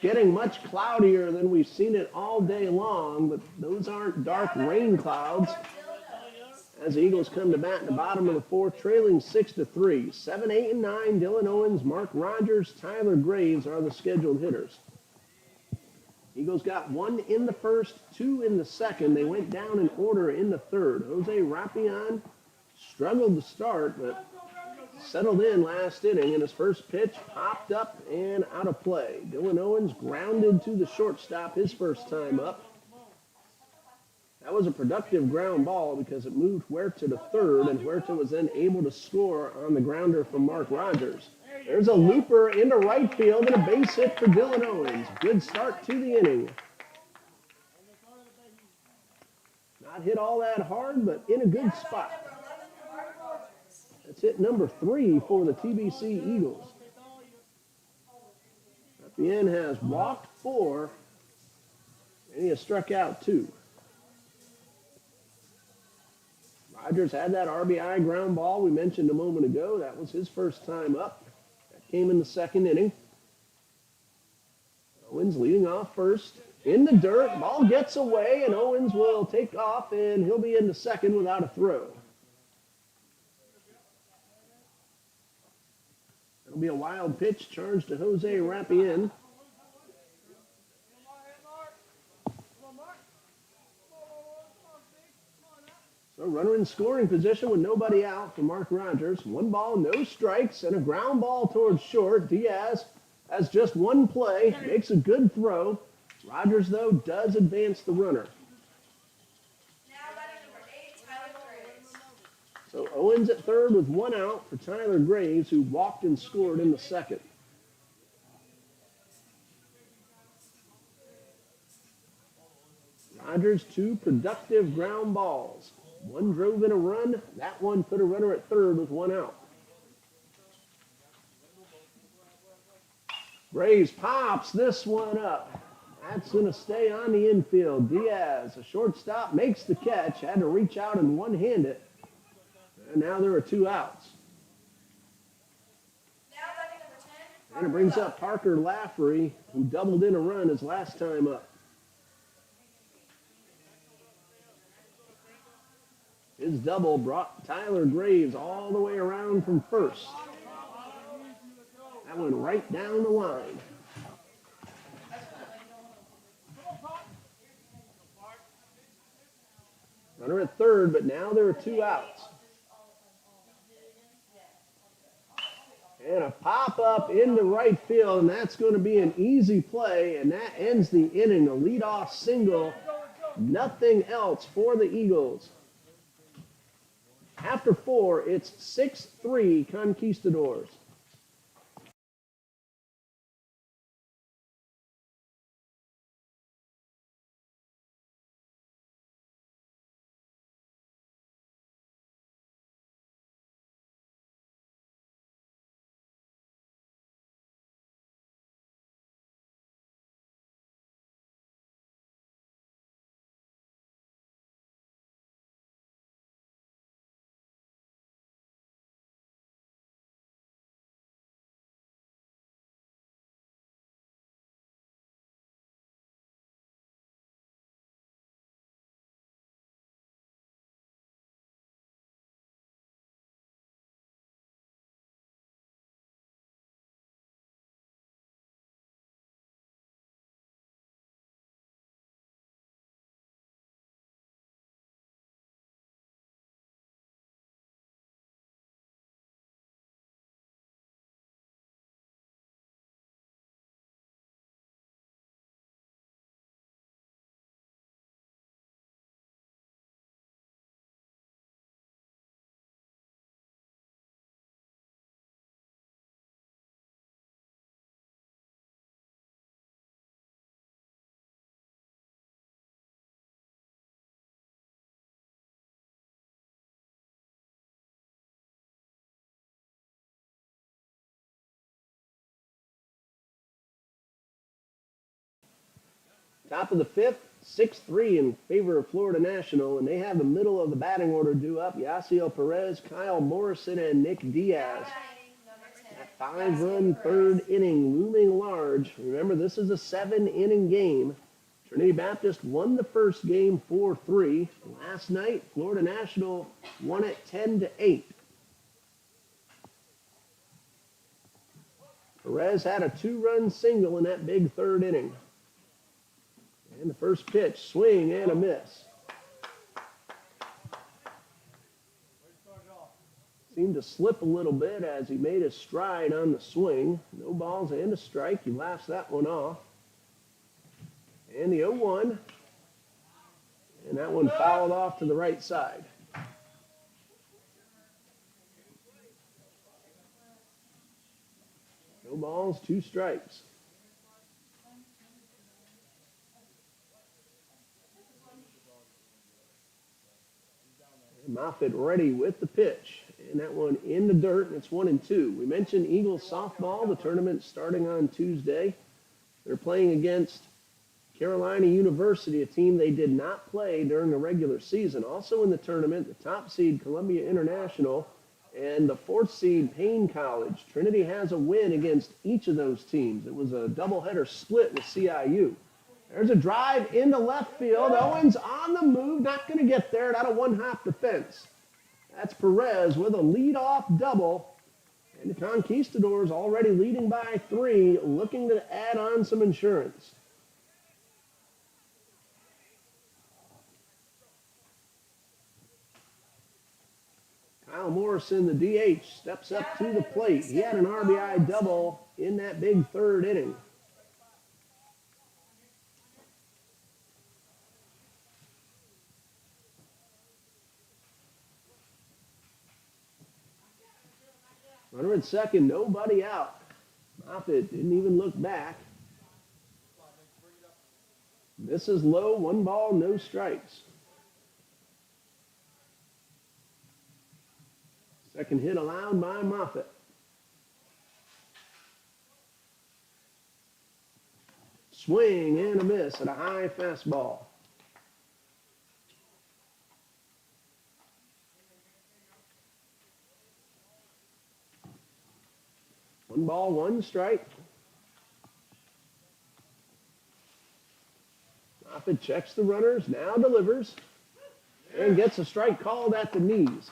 Getting much cloudier than we've seen it all day long, but those aren't dark rain clouds. As the Eagles come to bat in the bottom of the fourth, trailing 6-3. 7, 8, and 9, Dylan Owens, Mark Rogers, Tyler Graves are the scheduled hitters. Eagles got 1 in the first, 2 in the second. They went down in order in the third. Jose Rapion struggled to start, but settled in last inning, and his first pitch popped up and out of play. Dylan Owens grounded to the shortstop his first time up. That was a productive ground ball because it moved Huerta to third, and Huerta was then able to score on the grounder from Mark Rogers. There's a looper into right field and a base hit for Dylan Owens. Good start to the inning. Not hit all that hard, but in a good spot. That's hit number 3 for the TBC Eagles. Rapien has walked 4, and he has struck out 2. Rogers had that RBI ground ball we mentioned a moment ago. That was his first time up. That came in the second inning. Owens leading off first. In the dirt, ball gets away, and Owens will take off, and he'll be into second without a throw. It'll be a wild pitch charged to Jose Rapien. So runner in scoring position with nobody out for Mark Rogers. 1 ball, no strikes, and a ground ball towards short. Diaz has just 1 play, makes a good throw. Rogers, though, does advance the runner. Now batting number 8, Tyler Graves. So Owens at third with 1 out for Tyler Graves, who walked and scored in the second. Rogers 2 productive ground balls. 1 drove in a run. That one put a runner at third with 1 out. Graves pops this one up. That's going to stay on the infield. Diaz, a shortstop, makes the catch. Had to reach out and one-hand it. And now there are 2 outs. Now batting number 10, And it brings up Parker Lafferty, who doubled in a run his last time up. His double brought Tyler Graves all the way around from first. That That one right down the line. Runner at third, but now there are two outs. And a pop-up into right field, and that's going to be an easy play, and that ends the inning. A leadoff single, nothing else for the Eagles. After four, it's 6-3 Conquistadors. Top of the fifth, 6-3 in favor of Florida National, and they have the middle of the batting order due up. Yasiel Perez, Kyle Morrison, and Nick Diaz. That 5-run third inning looming large. Remember, this is a 7-inning game. Trinity Baptist won the first game 4-3. Last night, Florida National won it 10-8. Perez had a 2-run single in that big third inning. And the first pitch, swing and a miss. Seemed to slip a little bit as he made his stride on the swing. No balls and a strike. He laughs that one off. And the 0-1. And that one fouled off to the right side. No balls, 2 strikes. Moffitt ready with the pitch. And that one in the dirt, and it's 1-2. We mentioned Eagles softball. The tournament starting on Tuesday. They're playing against Carolina University, a team they did not play during the regular season. Also in the tournament, the top seed Columbia International and the 4th seed Payne College. Trinity has a win against each of those teams. It was a doubleheader split with CIU. There's a drive into left field. Owens on the move, not going to get there. Not a one-hop defense. That's Perez with a leadoff double. And the Conquistadors already leading by 3, looking to add on some insurance. Kyle Morrison, the DH, steps up to the plate. He had an RBI double in that big third inning. Runner at second, nobody out. Moffitt didn't even look back. Misses low, 1 ball, no strikes. Second hit allowed by Moffitt. Swing and a miss at a high fastball. One ball, 1 strike. Moffitt checks the runners, now delivers, and gets a strike called at the knees.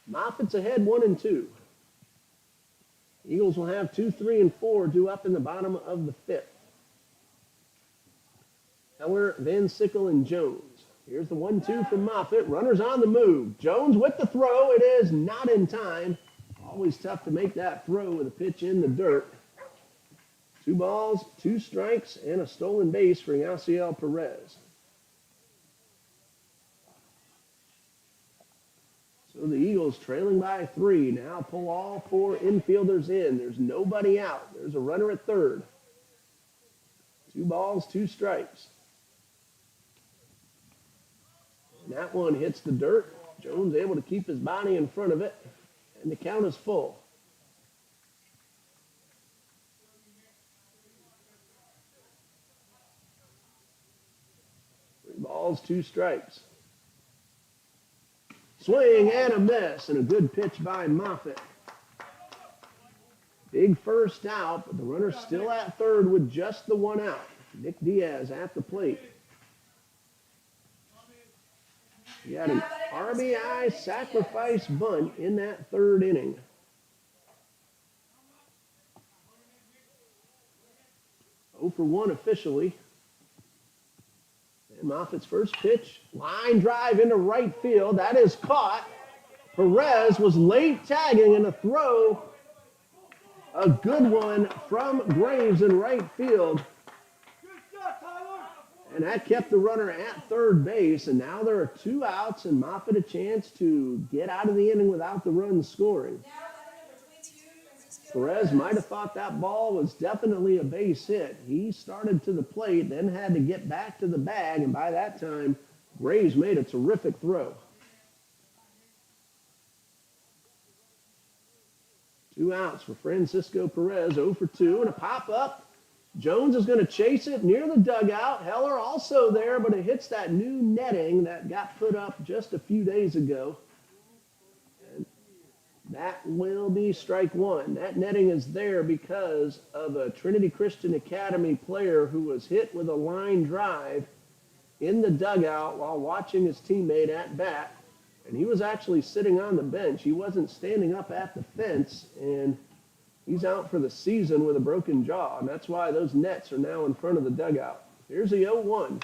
Moffitt's ahead 1-2. Eagles will have 2, 3, and 4 due up in the bottom of the 5th. Heller, Van Sickle, and Jones. Here's the 1-2 from Moffitt. Runners on the move. Jones with the throw. It is not in time. Always tough to make that throw with a pitch in the dirt. 2 balls, 2 strikes, and a stolen base for Yasiel Perez. So the Eagles trailing by 3. Now pull all 4 infielders in. There's nobody out. There's a runner at third. 2 balls, 2 strikes. And that one hits the dirt. Jones able to keep his body in front of it. And the count is full. Three balls, 2 strikes. Swing and a miss, and a good pitch by Moffitt. Big first out, but the runner's still at third with just the 1 out. Nick Diaz at the plate. He had an RBI sacrifice bunt in that 3rd inning. Oh for 1 officially. And Moffitt's first pitch, line drive into right field. That is caught. Perez was late tagging in a throw. A good one from Graves in right field. And that kept the runner at third base. And now there are 2 outs and Moffitt a chance to get out of the inning without the run scoring. Perez might have thought that ball was definitely a base hit. He started to the plate, then had to get back to the bag, and by that time, Graves made a terrific throw. 2 outs for Francisco Perez, 0 for 2, and a pop-up. Jones is going to chase it near the dugout. Heller also there, but it hits that new netting that got put up just a few days ago. That will be strike 1. That netting is there because of a Trinity Christian Academy player who was hit with a line drive in the dugout while watching his teammate at bat. And he was actually sitting on the bench. He wasn't standing up at the fence, and he's out for the season with a broken jaw. And that's why those nets are now in front of the dugout. Here's the 0-1.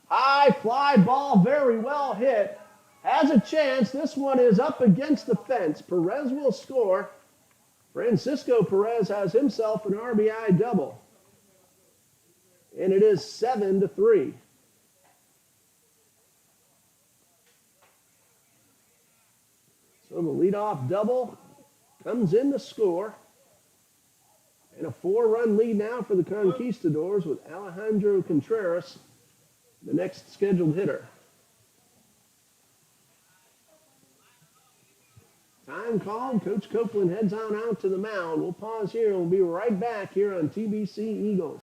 High fly ball, very well hit. Has a chance. This one is up against the fence. Perez will score. Francisco Perez has himself an RBI double. And it is 7-3. So the leadoff double comes in to score. And a 4-run lead now for the Conquistadors with Alejandro Contreras, the next scheduled hitter. Time called. Coach Copeland heads on out to the mound. We'll pause here and we'll be right back here on TBC Eagles.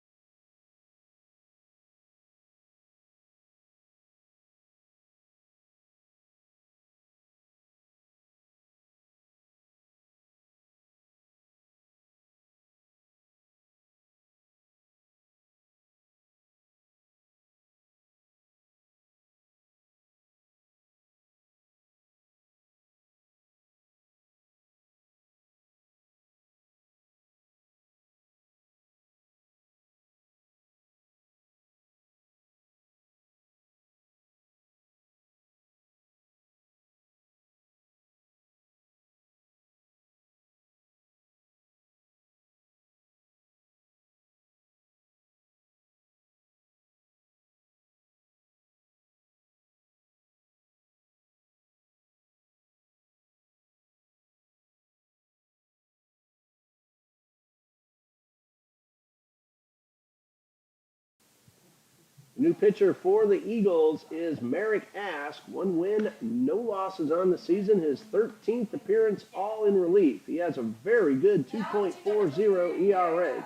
New pitcher for the Eagles is Merrick Ask. 1 win, no losses on the season. His 13th appearance all in relief. He has a very good 2.40 ERA.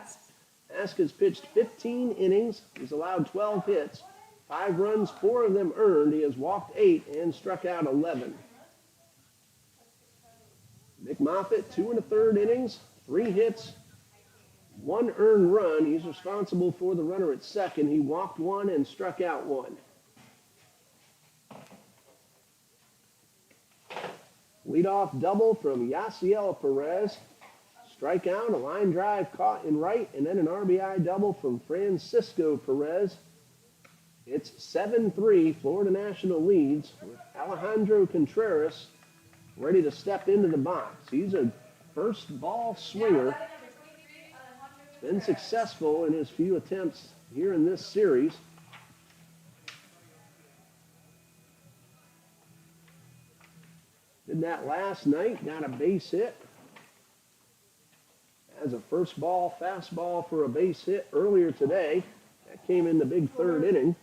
Ask has pitched 15 innings. He's allowed 12 hits, 5 runs, 4 of them earned. He has walked 8 and struck out 11. Nick Moffitt, 2 1/3 innings, 3 hits, 1 earned run. He's responsible for the runner at second. He walked 1 and struck out 1. Leadoff double from Yasiel Perez. Strikeout, a line drive caught in right, and then an RBI double from Francisco Perez. It's 7-3, Florida National leads with Alejandro Contreras ready to step into the box. He's a first ball swinger, been successful in his few attempts here in this series. Did that last night, got a base hit. Has a first ball fastball for a base hit earlier today. That came in the big third inning.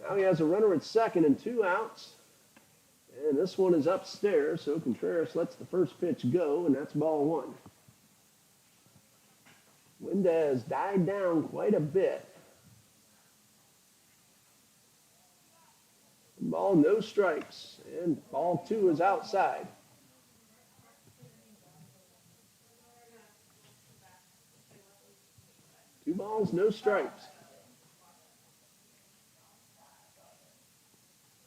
Now he has a runner at second and 2 outs. And this one is upstairs, so Contreras lets the first pitch go, and that's ball 1. Wind has died down quite a bit. Ball, no strikes, and ball 2 is outside. Two balls, no strikes.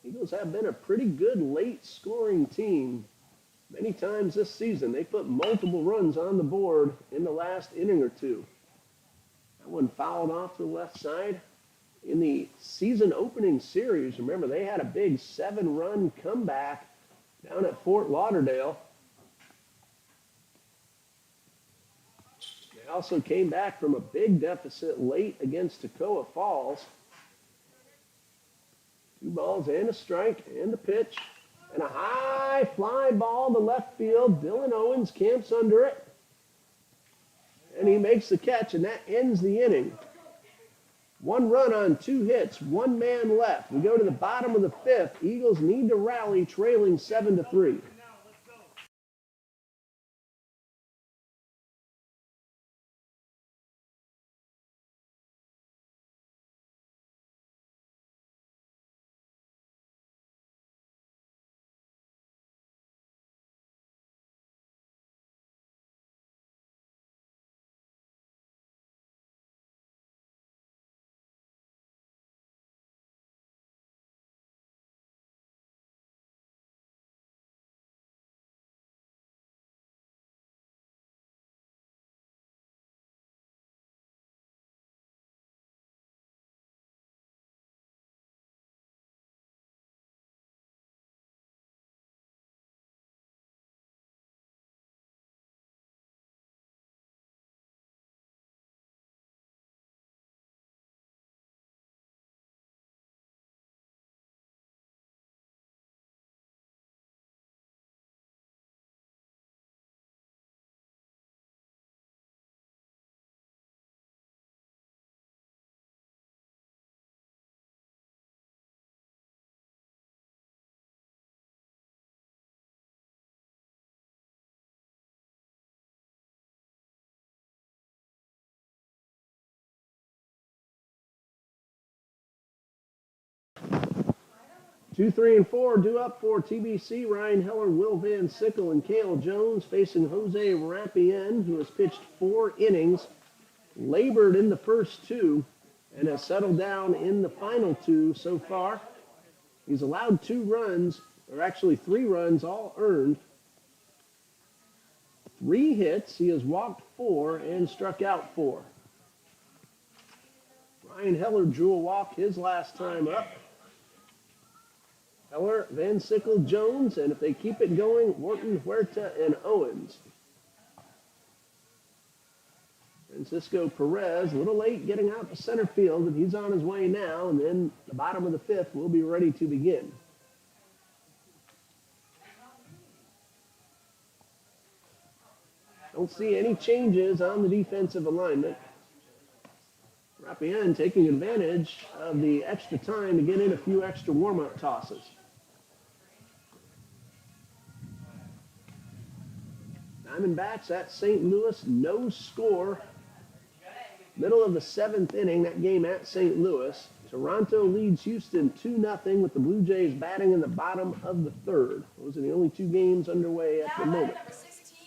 Eagles have been a pretty good late scoring team. Many times this season, they put multiple runs on the board in the last inning or two. That one fouled off to the left side. In the season opening series, remember, they had a big 7-run comeback down at Fort Lauderdale. They also came back from a big deficit late against Toccoa Falls. 2 balls and a strike, and the pitch, and a high fly ball to left field. Dylan Owens camps under it, and he makes the catch, and that ends the inning. 1 run on 2 hits, 1 man left. We go to the bottom of the 5th. Eagles need to rally, trailing 7-3. Two, 3, and 4 due up for TBC. Ryan Heller, Will Van Sickle, and Cale Jones facing Jose Rapien, who has pitched 4 innings, labored in the first 2, and has settled down in the final 2 so far. He's allowed 2 runs, or actually 3 runs, all earned. 3 hits. He has walked 4 and struck out 4. Ryan Heller drew a walk his last time up. Heller, Van Sickle, Jones, and if they keep it going, Wharton, Huerta, and Owens. Francisco Perez, a little late getting out to center field, but he's on his way now, and then the bottom of the 5th will be ready to begin. Don't see any changes on the defensive alignment. Rapien taking advantage of the extra time to get in a few extra warm-up tosses. Diamondbacks at St. Louis, no score. Middle of the 7th inning, that game at St. Louis. Toronto leads Houston 2-0 with the Blue Jays batting in the bottom of the 3rd. Those are the only 2 games underway at the moment. Number 16,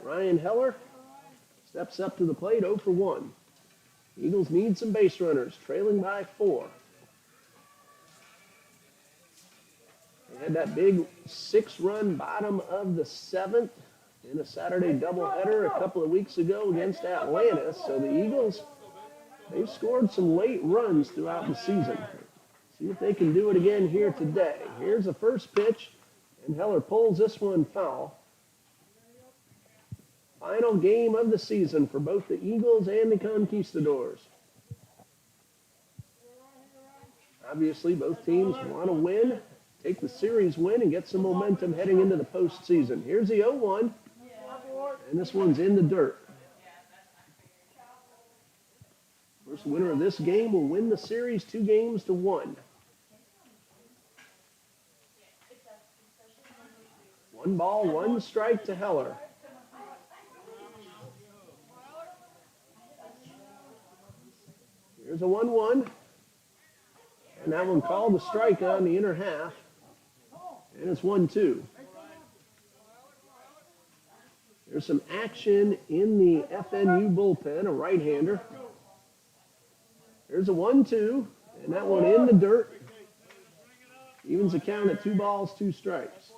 Ryan Heller steps up to the plate, 0 for 1. Eagles need some base runners, trailing by 4. They had that big 6-run bottom of the 7th in a Saturday doubleheader a couple of weeks ago against Atlanta. So the Eagles, they've scored some late runs throughout the season. See if they can do it again here today. Here's the first pitch, and Heller pulls this one foul. Final game of the season for both the Eagles and the Conquistadors. Obviously, both teams want to win, take the series win, and get some momentum heading into the postseason. Here's the 0-1, and this one's in the dirt. First winner of this game will win the series 2-1. 1 ball, 1 strike to Heller. Here's a 1-1. And that one called the strike on the inner half. And it's 1-2. There's some action in the FNU bullpen, a right-hander. There's a 1-2, and that one in the dirt. Evens the count at 2 balls, 2 strikes.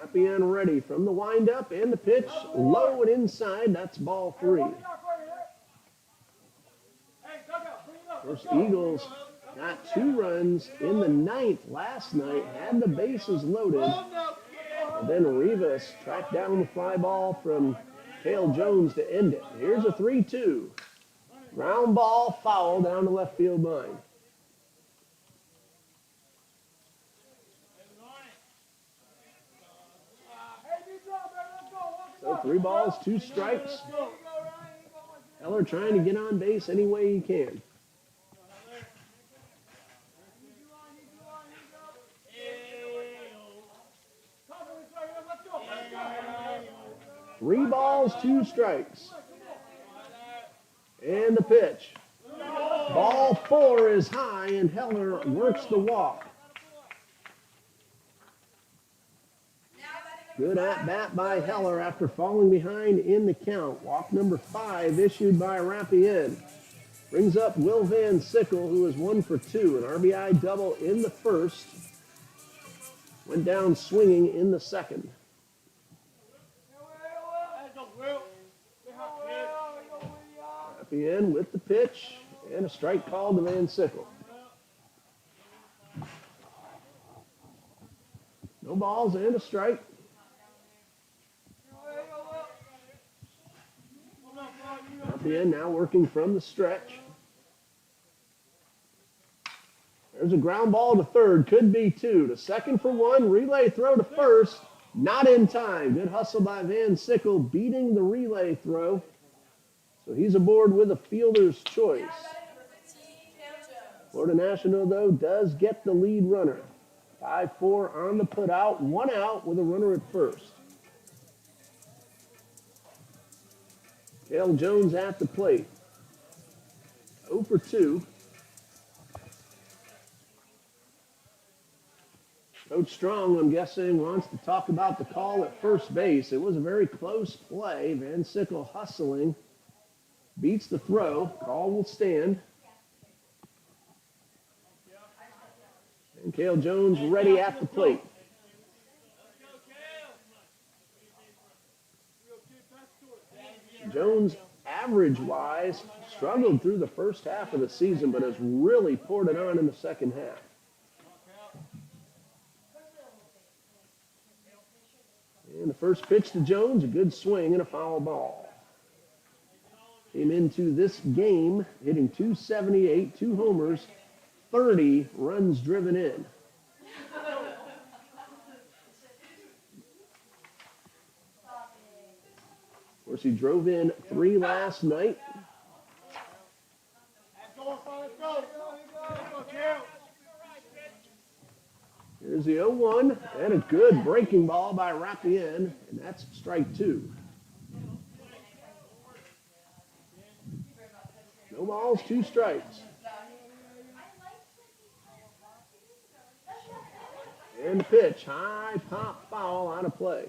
Rapien ready from the windup and the pitch, low and inside. That's ball 3. First Eagles got 2 runs in the 9th last night, had the bases loaded. And then Rivas tracked down the fly ball from Cale Jones to end it. Here's a 3-2. Ground ball, foul down the left field line. So 3 balls, 2 strikes. Heller trying to get on base any way he can. Three balls, 2 strikes. And the pitch. Ball 4 is high, and Heller works the walk. Good at-bat by Heller after falling behind in the count. Walk number 5 issued by Rapien. Brings up Will Van Sickle, who is 1 for 2. An RBI double in the first. Went down swinging in the second. Rapien with the pitch and a strike called to Van Sickle. No balls and a strike. Rapien now working from the stretch. There's a ground ball to third, could be 2. To second for 1, relay throw to first. Not in time. Good hustle by Van Sickle, beating the relay throw. So he's aboard with a fielder's choice. Florida National, though, does get the lead runner. 5-4 on the putout, 1 out with a runner at first. Cale Jones at the plate. 0 for 2. Coach Strong, I'm guessing, wants to talk about the call at first base. It was a very close play. Van Sickle hustling. Beats the throw. Call will stand. And Cale Jones ready at the plate. Jones, average-wise, struggled through the first half of the season, but has really poured it on in the second half. And the first pitch to Jones, a good swing and a foul ball. Came into this game hitting .278, 2 homers, 30 runs driven in. Of course, he drove in 3 last night. Here's the 0-1, and a good breaking ball by Rapien, and that's strike 2. No balls, 2 strikes. And the pitch, high pop foul out of play.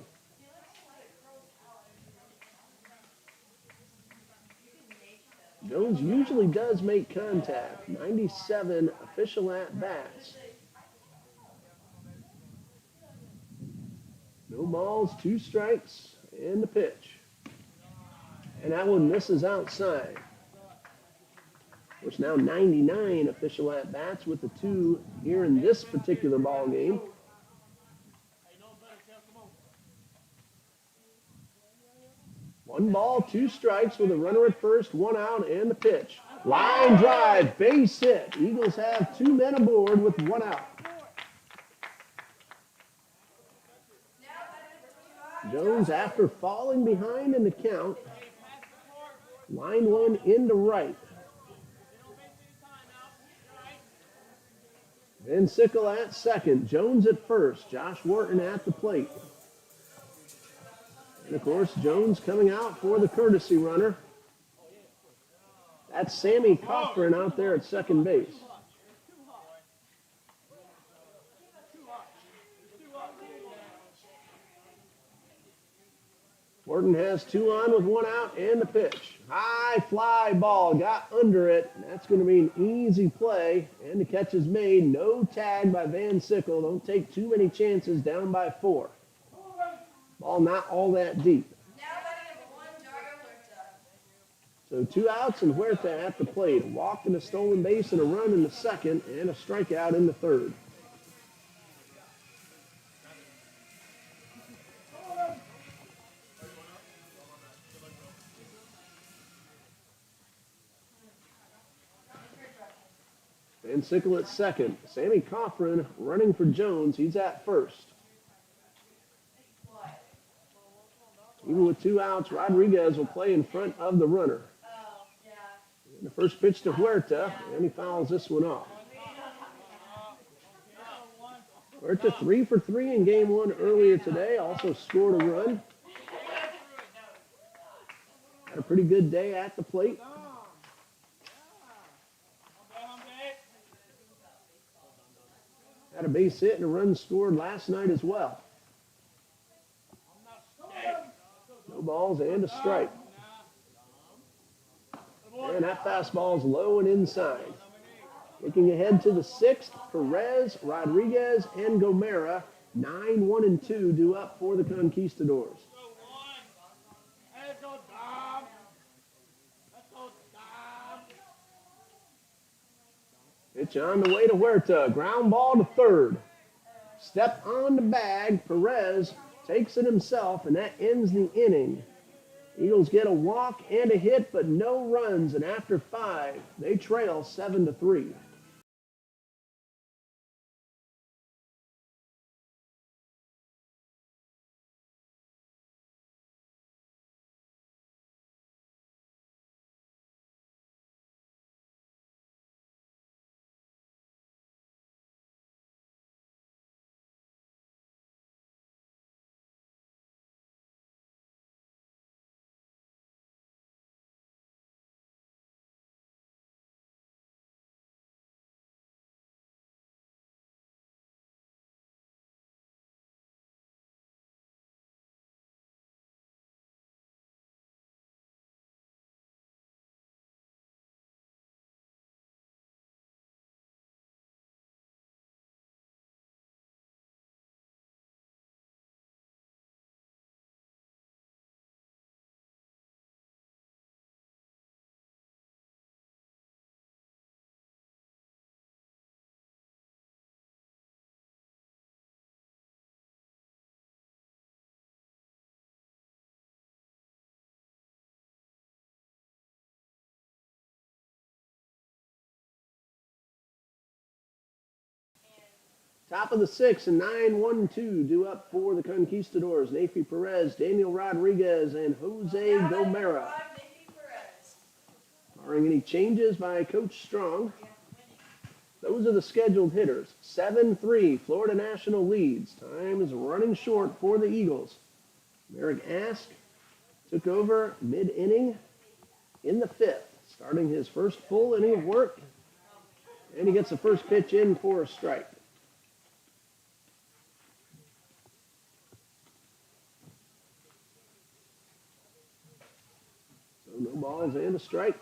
Jones usually does make contact. 97 official at-bats. No balls, 2 strikes, and the pitch. And that one misses outside. There's now 99 official at-bats with the 2 here in this particular ball game. One ball, 2 strikes with a runner at first, 1 out, and the pitch. Line drive, base hit. Eagles have 2 men aboard with 1 out. Jones, after falling behind in the count, lined one into right. Van Sickle at second, Jones at first, Josh Wharton at the plate. And of course, Jones coming out for the courtesy runner. That's Sammy Cochran out there at second base. Wharton has 2 on with 1 out and the pitch. High fly ball, got under it. That's going to be an easy play. And the catch is made. No tag by Van Sickle. Don't take too many chances, down by 4. Ball not all that deep. So 2 outs and Huerta at the plate. A walk and a stolen base and a run in the second and a strikeout in the third. Van Sickle at second. Sammy Cochran running for Jones. He's at first. Even with 2 outs, Rodriguez will play in front of the runner. And the first pitch to Huerta, and he fouls this one off. Huerta 3 for 3 in game 1 earlier today. Also scored a run. Had a pretty good day at the plate. Had a base hit and a run scored last night as well. No balls and a strike. And that fastball's low and inside. Looking ahead to the 6th, Perez, Rodriguez, and Gomera. 9, 1, and 2 due up for the Conquistadors. Pitch on the way to Huerta. Ground ball to third. Step on the bag. Perez takes it himself, and that ends the inning. Eagles get a walk and a hit, but no runs. And after 5, they trail 7-3. Top of the 6th, and 9, 1, 2 due up for the Conquistadors. Nafi Perez, Daniel Rodriguez, and Jose Gomera. Barring any changes by Coach Strong, those are the scheduled hitters. 7-3, Florida National leads. Time is running short for the Eagles. Merrick Ask took over mid-inning in the 5th, starting his first full inning of work, and he gets the first pitch in for a strike. So no balls and a strike.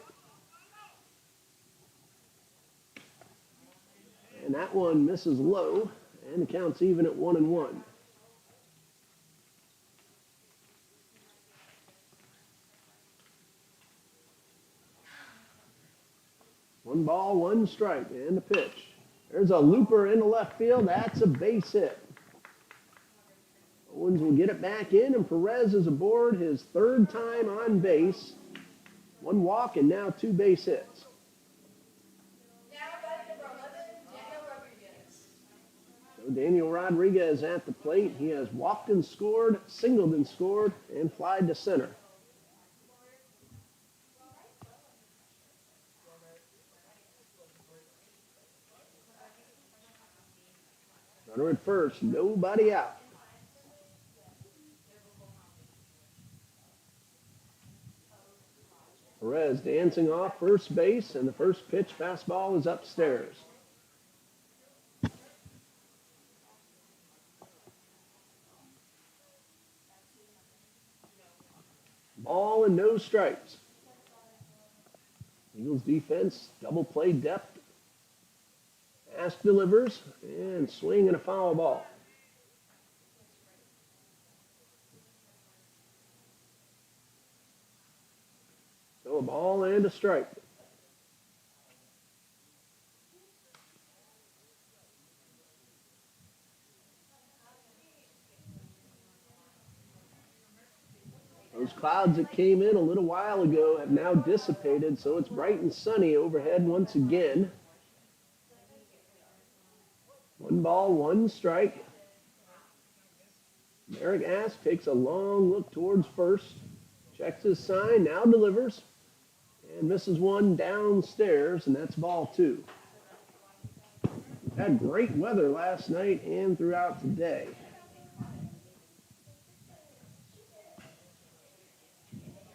that one misses low, and the count's even at 1-1. One ball, one strike, and the pitch. There's a looper into left field. That's a base hit. Owens will get it back in, and Perez is aboard his third time on base. One walk and now 2 base hits. Now batting number 11, Daniel Rodriguez. So Daniel Rodriguez at the plate. He has walked and scored, singled and scored, and flied to center. Runner at first, nobody out. Perez dancing off first base, and the first pitch fastball is upstairs. Ball and no strikes. Eagles defense, double play depth. Ask delivers, and swing and a foul ball. So a ball and a strike. Those clouds that came in a little while ago have now dissipated, so it's bright and sunny overhead once again. One ball, one strike. Merrick Ask takes a long look towards first. Checks his sign, now delivers. And misses one downstairs, and that's ball 2. We've had great weather last night and throughout today.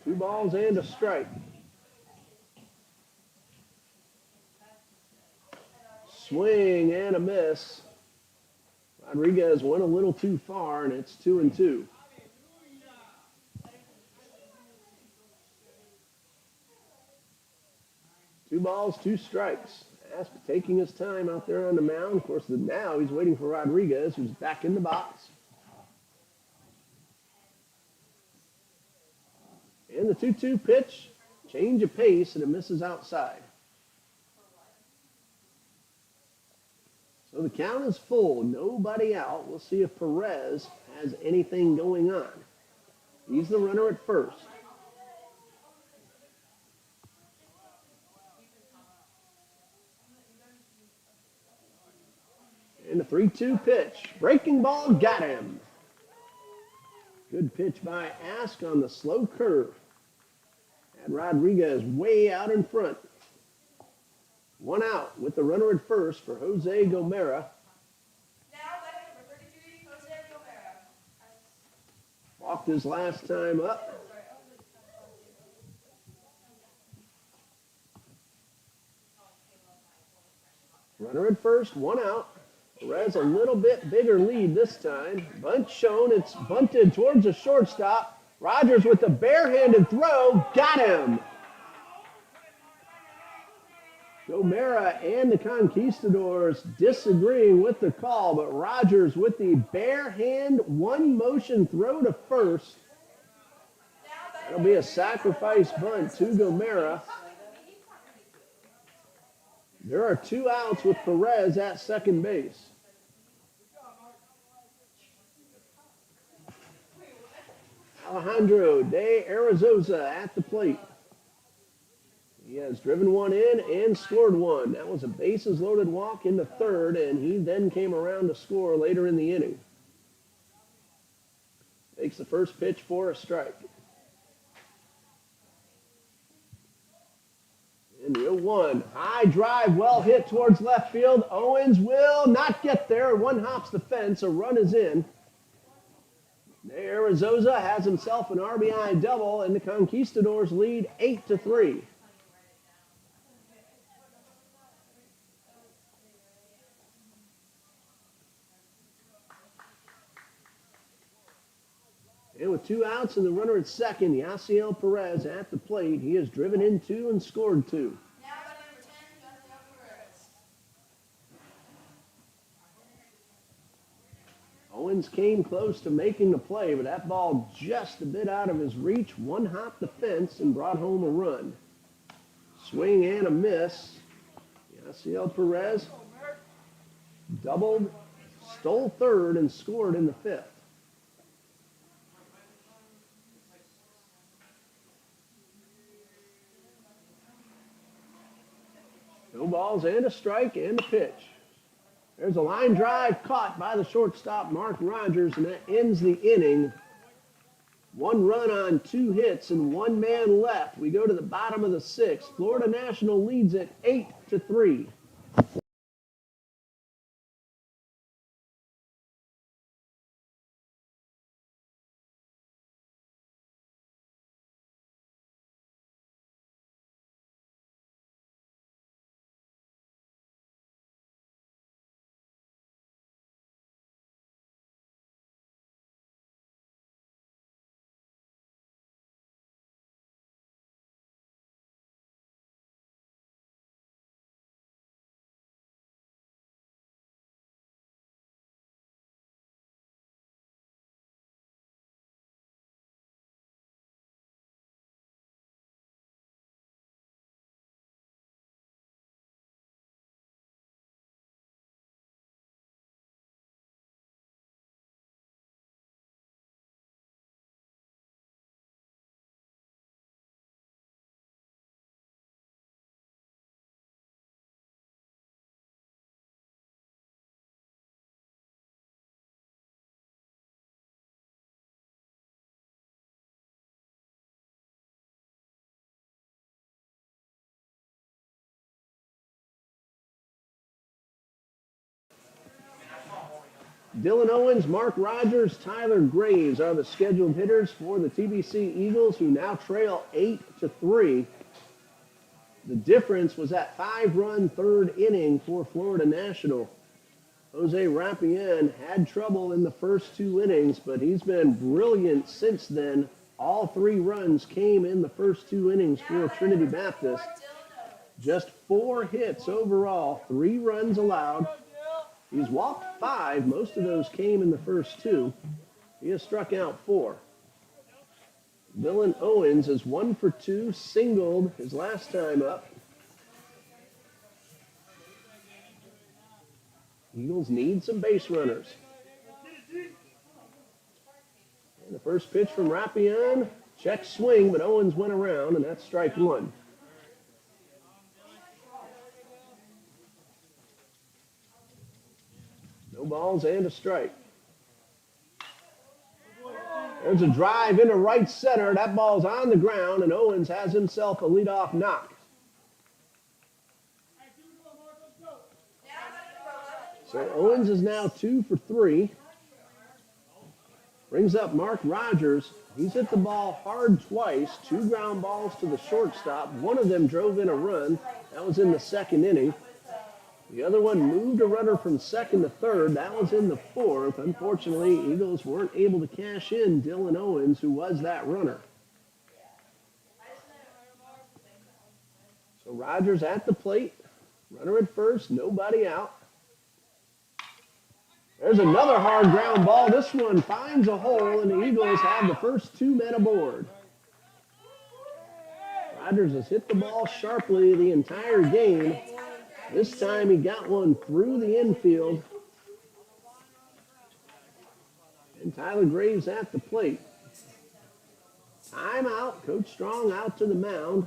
Two balls and a strike. Swing and a miss. Rodriguez went a little too far, and it's 2-2. Two balls, two strikes. Asp taking his time out there on the mound. Of course, now he's waiting for Rodriguez, who's back in the box. And the 2-2 pitch, change of pace, and it misses outside. So the count is full, nobody out. We'll see if Perez has anything going on. He's the runner at first. And the 3-2 pitch. Breaking ball, got him. Good pitch by Ask on the slow curve. And Rodriguez way out in front. One out with the runner at first for Jose Gomera. Now batting number 33, Jose Gomera. Walked his last time up. Runner at first, one out. Perez a little bit bigger lead this time. Bunt shown, it's bunted towards the shortstop. Rogers with the barehanded throw, got him. Gomera and the Conquistadors disagreeing with the call, but Rogers with the bare hand one motion throw to first. That'll be a sacrifice bunt to Gomera. There are two outs with Perez at second base. Alejandro de Arizosa at the plate. He has driven one in and scored one. That was a bases loaded walk into third, and he then came around to score later in the inning. Takes the first pitch for a strike. And the 0-1. High drive, well hit towards left field. Owens will not get there. One hops the fence. A run is in. Arizosa has himself an RBI double, and the Conquistadors lead 8-3. And with two outs and the runner at second, Yasiel Perez at the plate. He has driven in two and scored two. Now batting number 10, Yasiel Perez. Owens came close to making the play, but that ball just a bit out of his reach. One hopped the fence and brought home a run. Swing and a miss. Yasiel Perez doubled, stole third, and scored in the fifth. No balls and a strike and a pitch. There's a line drive caught by the shortstop, Mark Rogers, and that ends the inning. One run on 2 hits and 1 man left. We go to the bottom of the 6th. Florida National leads it 8-3. Dylan Owens, Mark Rogers, Tyler Graves are the scheduled hitters for the TBC Eagles, who now trail 8-3. The difference was that 5-run third inning for Florida National. Jose Rapien had trouble in the first 2 innings, but he's been brilliant since then. All 3 runs came in the first 2 innings for Trinity Baptist. Just 4 hits overall, 3 runs allowed. He's walked 5. Most of those came in the first 2. He has struck out 4. Dylan Owens is 1 for 2, singled his last time up. Eagles need some base runners. And the first pitch from Rapien, check swing, but Owens went around, and that's strike 1. No balls and a strike. There's a drive into right center. That ball's on the ground, and Owens has himself a leadoff knock. So Owens is now 2 for 3. Brings up Mark Rogers. He's hit the ball hard twice. 2 ground balls to the shortstop. One of them drove in a run. That was in the 2nd inning. The other one moved a runner from 2nd to 3rd. That was in the 4th. Unfortunately, Eagles weren't able to cash in Dylan Owens, who was that runner. So Rogers at the plate. Runner at first, nobody out. There's another hard ground ball. This one finds a hole, and the Eagles have the first 2 men aboard. Rogers has hit the ball sharply the entire game. This time he got one through the infield. And Tyler Graves at the plate. Timeout. Coach Strong out to the mound.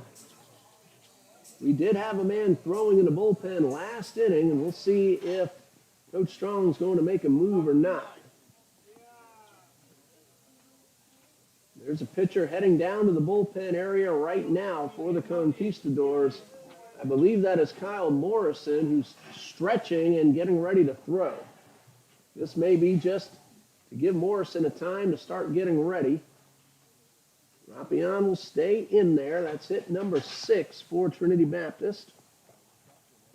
We did have a man throwing in the bullpen last inning, and we'll see if Coach Strong's going to make a move or not. There's a pitcher heading down to the bullpen area right now for the Conquistadors. I believe that is Kyle Morrison, who's stretching and getting ready to throw. This may be just to give Morrison a time to start getting ready. Rapien will stay in there. That's hit number 6 for Trinity Baptist.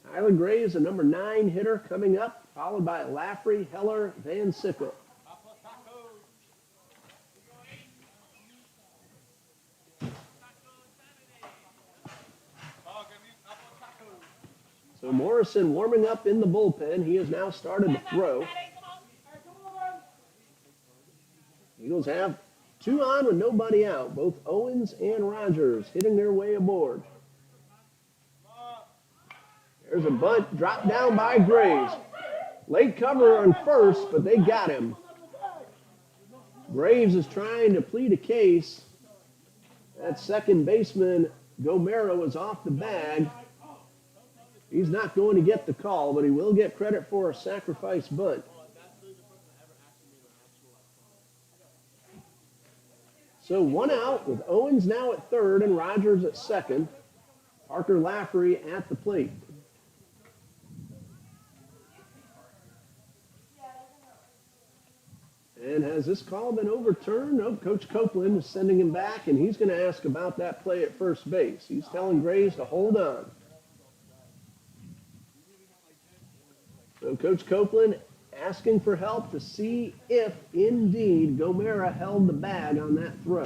Tyler Graves, a number 9 hitter, coming up, followed by Laffrey, Heller, Van Sickle. So Morrison warming up in the bullpen. He has now started to throw. Eagles have 2 on with nobody out. Both Owens and Rogers hitting their way aboard. There's a bunt dropped down by Graves. Late cover on first, but they got him. Graves is trying to plead a case. That second baseman, Gomera, was off the bag. He's not going to get the call, but he will get credit for a sacrifice bunt. So 1 out with Owens now at third and Rogers at second. Parker Lafferty at the plate. And has this call been overturned? Nope, Coach Copeland is sending him back, and he's going to ask about that play at first base. He's telling Graves to hold on. So Coach Copeland asking for help to see if, indeed, Gomera held the bag on that throw.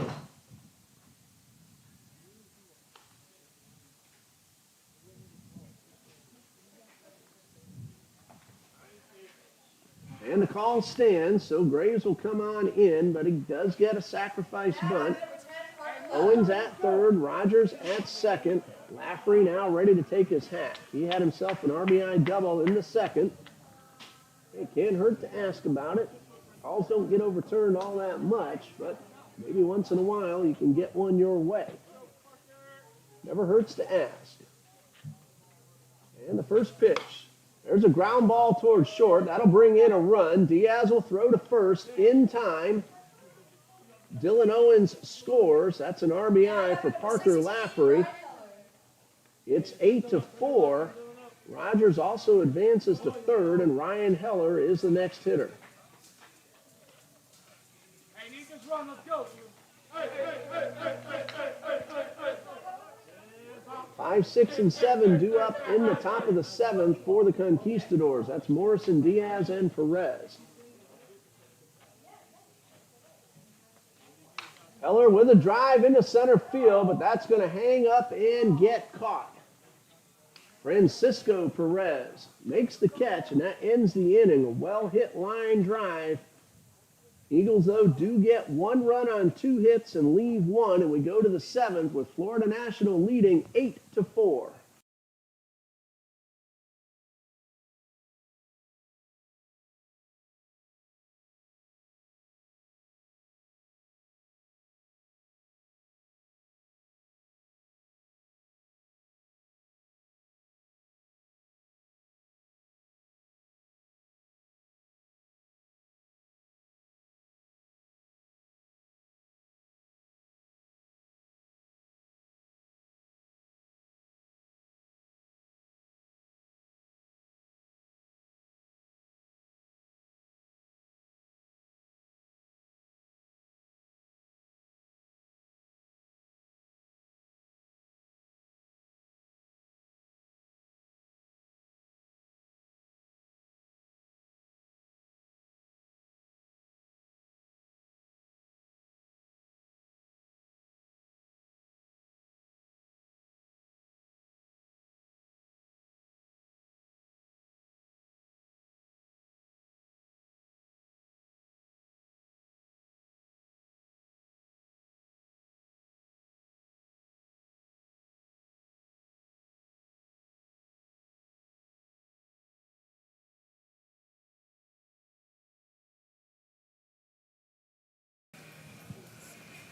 And the call stands, so Graves will come on in, but he does get a sacrifice bunt. Owens at third, Rogers at second. Lafferty now ready to take his hat. He had himself an RBI double in the second. It can't hurt to ask about it. Calls don't get overturned all that much, but maybe once in a while you can get one your way. Never hurts to ask. And the first pitch. There's a ground ball towards short. That'll bring in a run. Diaz will throw to first in time. Dylan Owens scores. That's an RBI for Parker Lafferty. It's 8-4. Rogers also advances to third, and Ryan Heller is the next hitter. Hey, need this run. Let's go. Hey, hey, hey, hey, hey, hey, hey, hey. 5, 6, and 7 due up in the top of the 7th for the Conquistadors. That's Morrison, Diaz, and Perez. Heller with a drive into center field, but that's going to hang up and get caught. Francisco Perez makes the catch, and that ends the inning. A well-hit line drive. Eagles, though, do get 1 run on 2 hits and leave 1, and we go to the 7th with Florida National leading 8-4.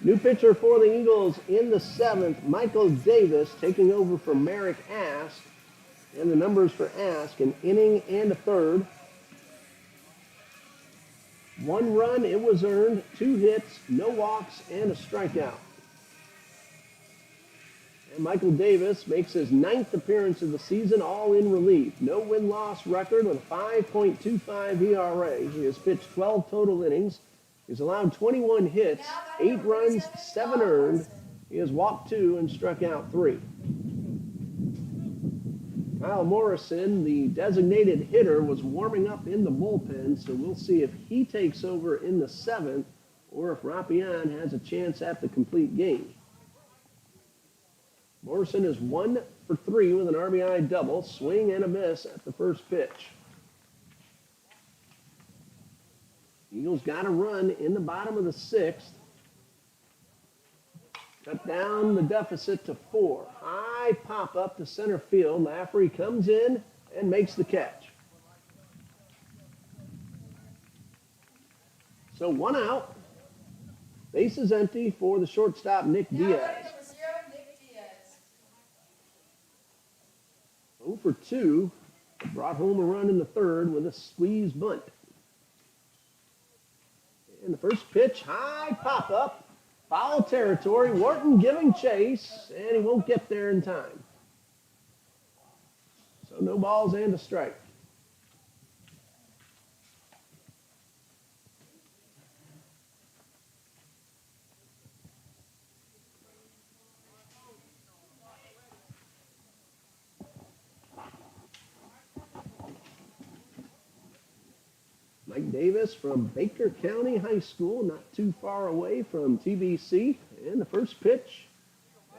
New pitcher for the Eagles in the 7th, Michael Davis, taking over for Merrick Ask. And the numbers for Ask, an inning and a third. 1 run, it was earned, 2 hits, no walks, and a strikeout. And Michael Davis makes his 9th appearance of the season, all in relief. No win-loss record with a 5.25 ERA. He has pitched 12 total innings. He's allowed 21 hits, 8 runs, 7 earned. He has walked 2 and struck out 3. Kyle Morrison, the designated hitter, was warming up in the bullpen, so we'll see if he takes over in the 7th or if Rapian has a chance at the complete game. Morrison is 1 for 3 with an RBI double, swing and a miss at the first pitch. Eagles got a run in the bottom of the sixth. Cut down the deficit to 4. High pop up to center field. Lafferty comes in and makes the catch. So 1 out. Base is empty for the shortstop, Nick Now Diaz. batting number 0, Nick Diaz. 0 for 2. Brought home a run in the third with a squeeze bunt. And the first pitch, high pop up. Foul territory. Wharton giving chase, and he won't get there in time. So no balls and a strike. Mike Davis from Baker County High School, not too far away from TBC. And the first pitch,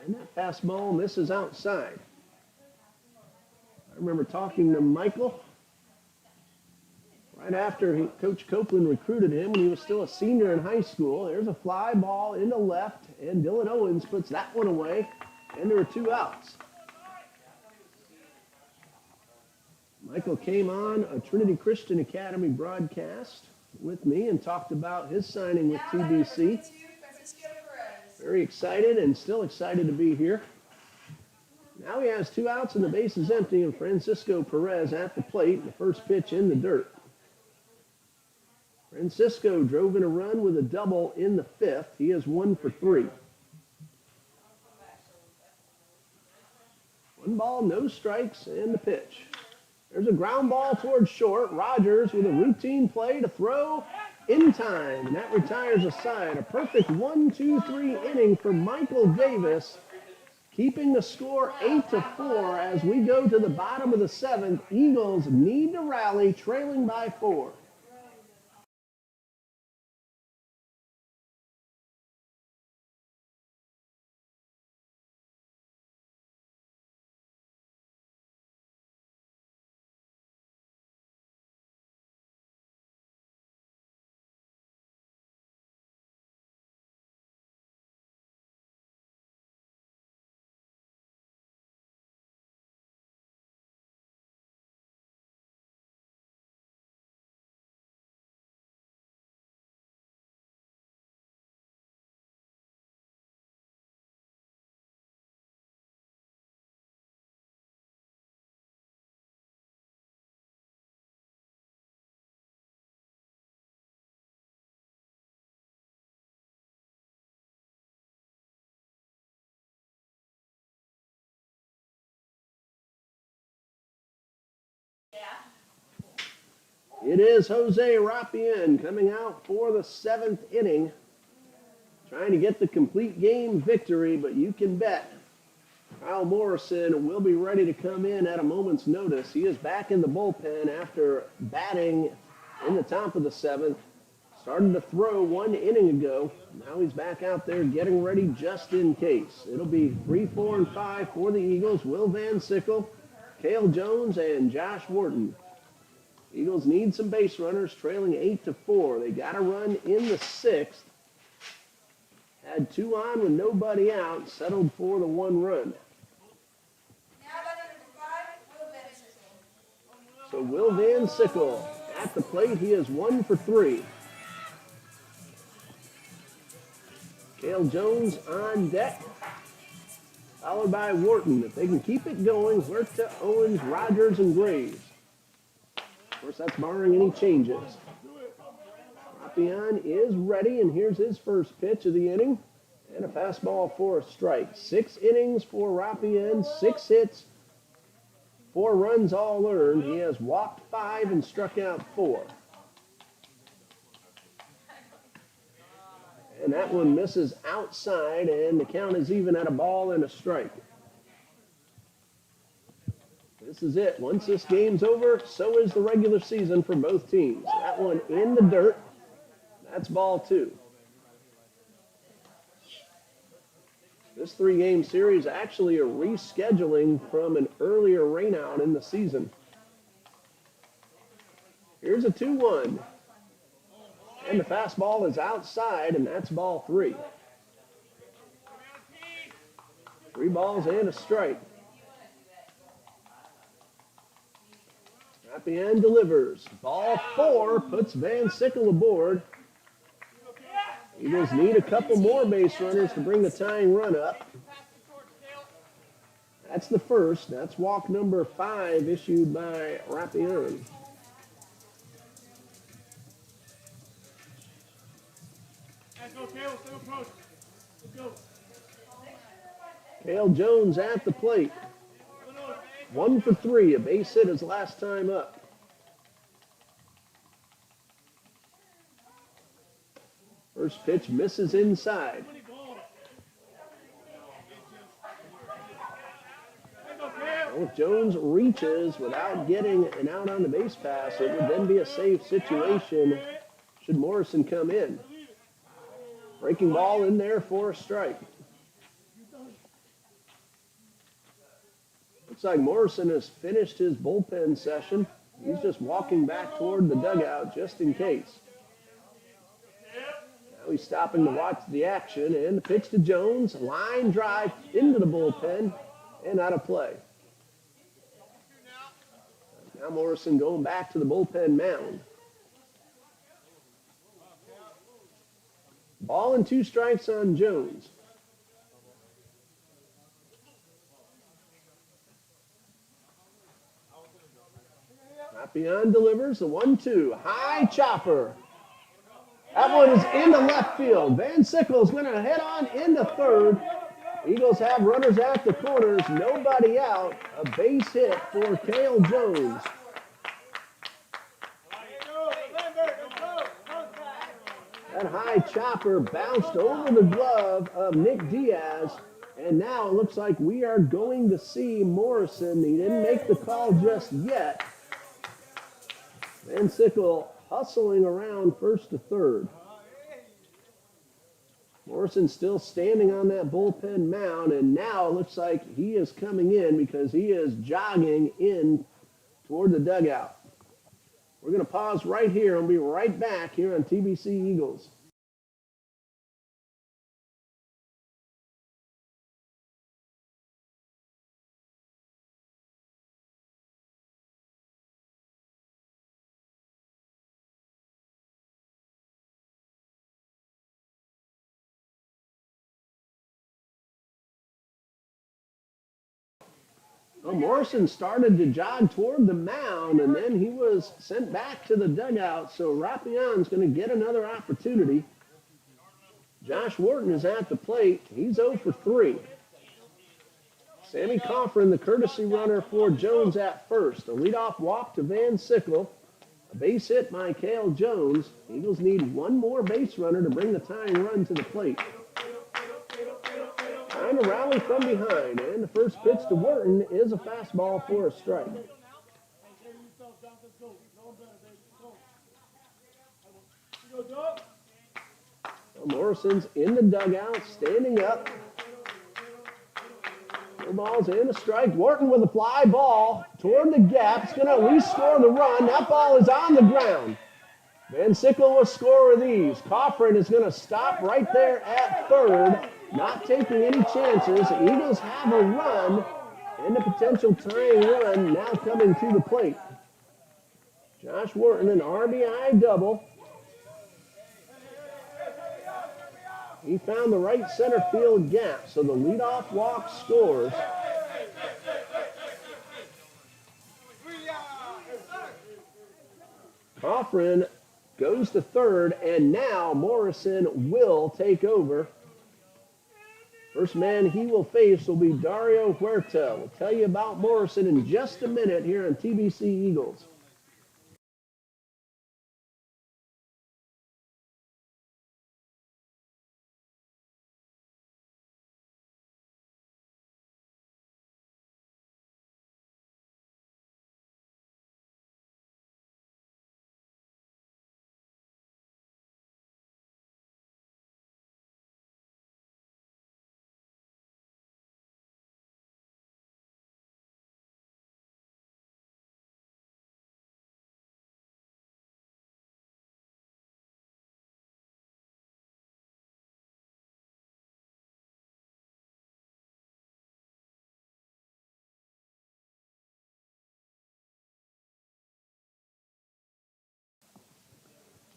and that fastball misses outside. I remember talking to Michael right after Coach Copeland recruited him when he was still a senior in high school. There's a fly ball into left, and Dylan Owens puts that one away, and there are 2 outs. Michael came on a Trinity Christian Academy broadcast with me and talked about his signing with Now batting number TBC. 22, Francisco Perez. Very excited and still excited to be here. Now he has 2 outs and the base is empty, and Francisco Perez at the plate. The first pitch in the dirt. Francisco drove in a run with a double in the 5th. He is 1 for 3. 1 ball, no strikes, and the pitch. There's a ground ball towards short. Rogers with a routine play to throw in time, and that retires a side. A perfect 1-2-3 inning for Michael Davis, keeping the score 8-4 as we go to the bottom of the 7th. Eagles need to rally, trailing by 4. It is Jose Rapien coming out for the 7th inning, trying to get the complete game victory, but you can bet Kyle Morrison will be ready to come in at a moment's notice. He is back in the bullpen after batting in the top of the 7th. Started to throw 1 inning ago. Now he's back out there getting ready just in case. It'll be 3, 4, and 5 for the Eagles. Will Van Sickle, Cale Jones, and Josh Wharton. Eagles need some base runners, trailing 8-4. They got a run in the 6th. Had 2 on with nobody out, settled for the 1 run. Now batting number 5, Will Van Sickle. So Will Van Sickle at the plate. He is 1 for 3. Cale Jones on deck, followed by Wharton. If they can keep it going, Huerta, Owens, Rogers, and Graves. Of course, that's barring any changes. Rapien is ready, and here's his first pitch of the inning. And a fastball for a strike. 6 innings for Rapien, 6 hits, 4 runs all earned. He has walked 5 and struck out 4. And that one misses outside, and the count is even at a ball and a strike. This is it. Once this game's over, so is the regular season for both teams. That one in the dirt. That's ball 2. This 3-game series actually a rescheduling from an earlier rainout in the season. Here's a 2-1. And the fastball is outside, and that's ball 3. 3 balls and a strike. At the end delivers. Ball 4 puts Van Sickle aboard. Eagles need a couple more base runners to bring the tying run up. That's the first. That's walk number 5 issued by Rappion. Let's go, Kale. Stay approach. Let's go. Cale Jones at the plate. 1 for 3. A base hit his last time up. First pitch misses inside. Well, if Jones reaches without getting an out on the base pass, it would then be a safe situation should Morrison come in. Breaking ball in there for a strike. Looks like Morrison has finished his bullpen session. He's just walking back toward the dugout just in case. Now he's stopping to watch the action, and the pitch to Jones. Line drive into the bullpen and out of play. Now Morrison going back to the bullpen mound. Ball and 2 strikes on Jones. Rappion delivers the 1-2. High chopper. That one is into left field. Van Sickle is going to head on into third. Eagles have runners at the corners. Nobody out. A base hit for Cale Jones. That high chopper bounced over the glove of Nick Diaz. And now it looks like we are going to see Morrison. He didn't make the call just yet. Van Sickle hustling around first to third. Morrison still standing on that bullpen mound, and now it looks like he is coming in because he is jogging in toward the dugout. We're going to pause right here and be right back here on TBC Eagles. Well, Morrison started to jog toward the mound, and then he was sent back to the dugout, so Rappion's going to get another opportunity. Josh Wharton is at the plate. He's 0 for 3. Sammy Coffrin, the courtesy runner for Jones at first. A leadoff walk to Van Sickle. A base hit by Cale Jones. Eagles need one more base runner to bring the tying run to the plate. Trying to rally from behind, and the first pitch to Wharton is a fastball for a strike. Well, Morrison's in the dugout, standing up. 2 balls and a strike. Wharton with a fly ball toward the gap. It's going to at least score the run. That ball is on the ground. Van Sickle will score with ease. Coffrin is going to stop right there at third, not taking any chances. The Eagles have a run, and the potential tying run now coming to the plate. Josh Wharton, an RBI double. He found the right center field gap, so the leadoff walk scores. Coffrin goes to third, and now Morrison will take over. First man he will face will be Dario Huerta. We'll tell you about Morrison in just a minute here on TBC Eagles.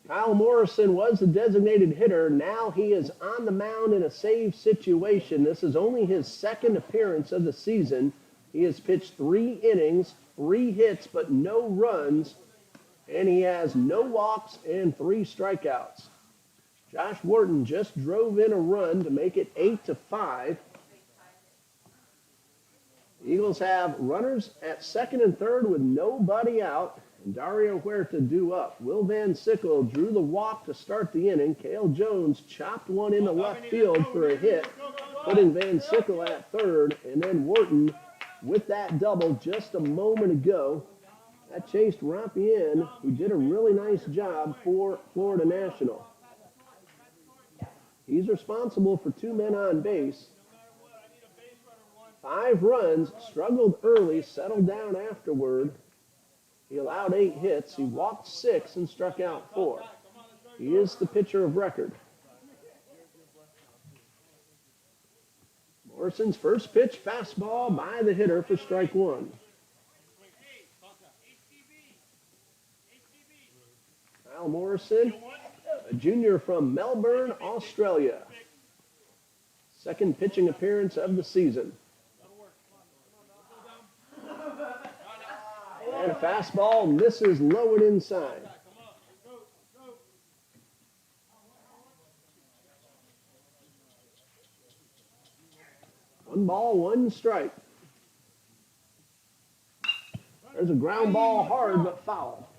Kyle Morrison was the designated hitter. Now he is on the mound in a save situation. This is only his second appearance of the season. He has pitched 3 innings, 3 hits, but no runs, and he has no walks and 3 strikeouts. Josh Wharton just drove in a run to make it 8-5. Eagles have runners at second and third with nobody out. And Dario Huerta due up. Will Van Sickle drew the walk to start the inning. Cale Jones chopped one into left field for a hit, putting Van Sickle at third. And then Wharton with that double just a moment ago. That chased Rampien, who did a really nice job for Florida National. He's responsible for 2 men on base. 5 runs, struggled early, settled down afterward. He allowed 8 hits. He walked 6 and struck out 4. He is the pitcher of record. Morrison's first pitch, fastball by the hitter for strike 1. Kyle Morrison, a junior from Melbourne, Australia. Second pitching appearance of the season. And a fastball misses low and inside. One ball, one strike. There's a ground ball hard but foul.